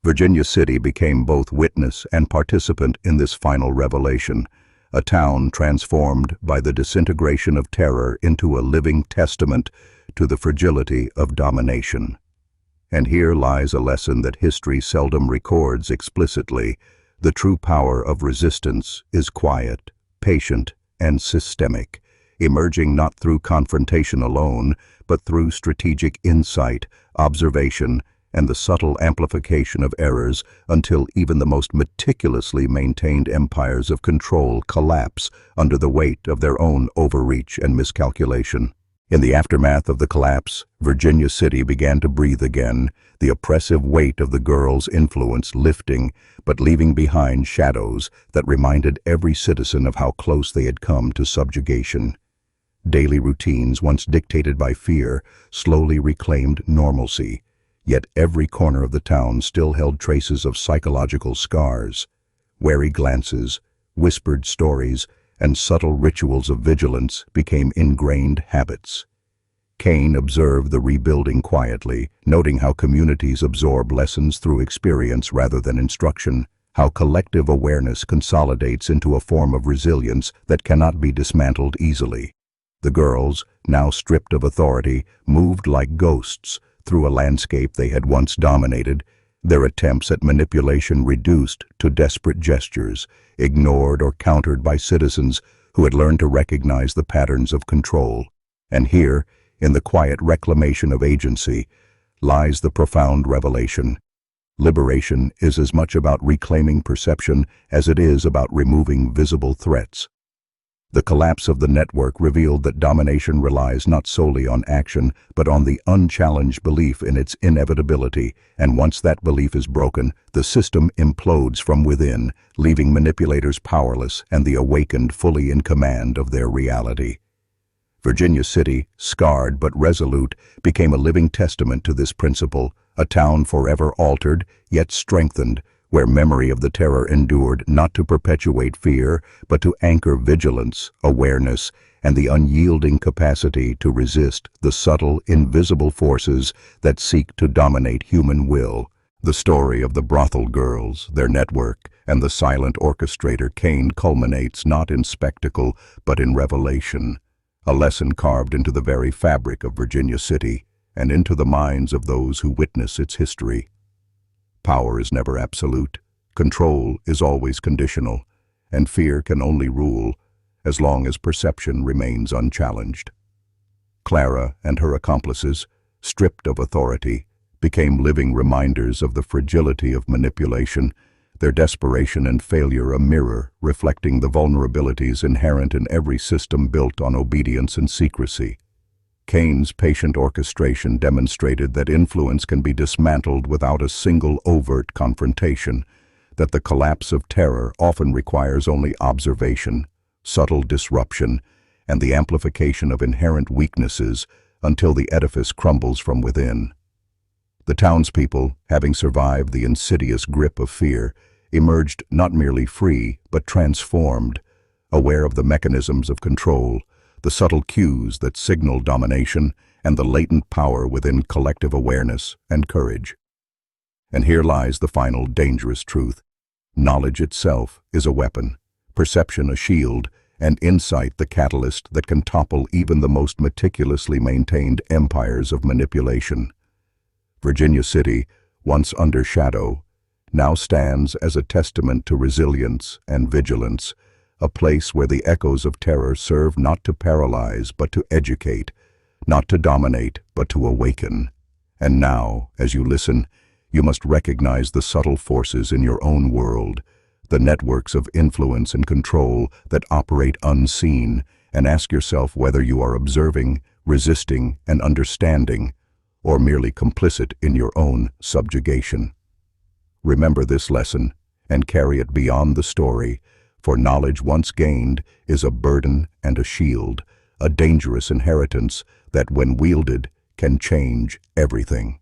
Virginia City became both witness and participant in this final revelation, a town transformed by the disintegration of terror into a living testament to the fragility of domination. And here lies a lesson that history seldom records explicitly. The true power of resistance is quiet, patient, and systemic, emerging not through confrontation alone, but through strategic insight, observation, and the subtle amplification of errors until even the most meticulously maintained empires of control collapse under the weight of their own overreach and miscalculation. In the aftermath of the collapse, Virginia City began to breathe again, the oppressive weight of the girls' influence lifting, but leaving behind shadows that reminded every citizen of how close they had come to subjugation. Daily routines, once dictated by fear, slowly reclaimed normalcy, yet every corner of the town still held traces of psychological scars. Wary glances, whispered stories, and subtle rituals of vigilance became ingrained habits. Kane observed the rebuilding quietly, noting how communities absorb lessons through experience rather than instruction, how collective awareness consolidates into a form of resilience that cannot be dismantled easily. The girls, now stripped of authority, moved like ghosts through a landscape they had once dominated, their attempts at manipulation reduced to desperate gestures, ignored or countered by citizens who had learned to recognize the patterns of control. And here, in the quiet reclamation of agency, lies the profound revelation. Liberation is as much about reclaiming perception as it is about removing visible threats. The collapse of the network revealed that domination relies not solely on action, but on the unchallenged belief in its inevitability, and once that belief is broken, the system implodes from within, leaving manipulators powerless and the awakened fully in command of their reality. Virginia City, scarred but resolute, became a living testament to this principle, a town forever altered, yet strengthened, where memory of the terror endured not to perpetuate fear, but to anchor vigilance, awareness, and the unyielding capacity to resist the subtle, invisible forces that seek to dominate human will. The story of the Brothel girls, their network, and the silent orchestrator Kane culminates not in spectacle, but in revelation, a lesson carved into the very fabric of Virginia City and into the minds of those who witness its history. Power is never absolute, control is always conditional, and fear can only rule as long as perception remains unchallenged. Clara and her accomplices, stripped of authority, became living reminders of the fragility of manipulation, their desperation and failure a mirror reflecting the vulnerabilities inherent in every system built on obedience and secrecy. Kane's patient orchestration demonstrated that influence can be dismantled without a single overt confrontation, that the collapse of terror often requires only observation, subtle disruption, and the amplification of inherent weaknesses until the edifice crumbles from within. The townspeople, having survived the insidious grip of fear, emerged not merely free but transformed, aware of the mechanisms of control, the subtle cues that signal domination, and the latent power within collective awareness and courage. And here lies the final dangerous truth. Knowledge itself is a weapon, perception a shield, and insight the catalyst that can topple even the most meticulously maintained empires of manipulation. Virginia City, once under shadow, now stands as a testament to resilience and vigilance, a place where the echoes of terror serve not to paralyze but to educate, not to dominate but to awaken. And now, as you listen, you must recognize the subtle forces in your own world, the networks of influence and control that operate unseen, and ask yourself whether you are observing, resisting, and understanding, or merely complicit in your own subjugation. Remember this lesson and carry it beyond the story, for knowledge once gained is a burden and a shield, a dangerous inheritance that, when wielded, can change everything.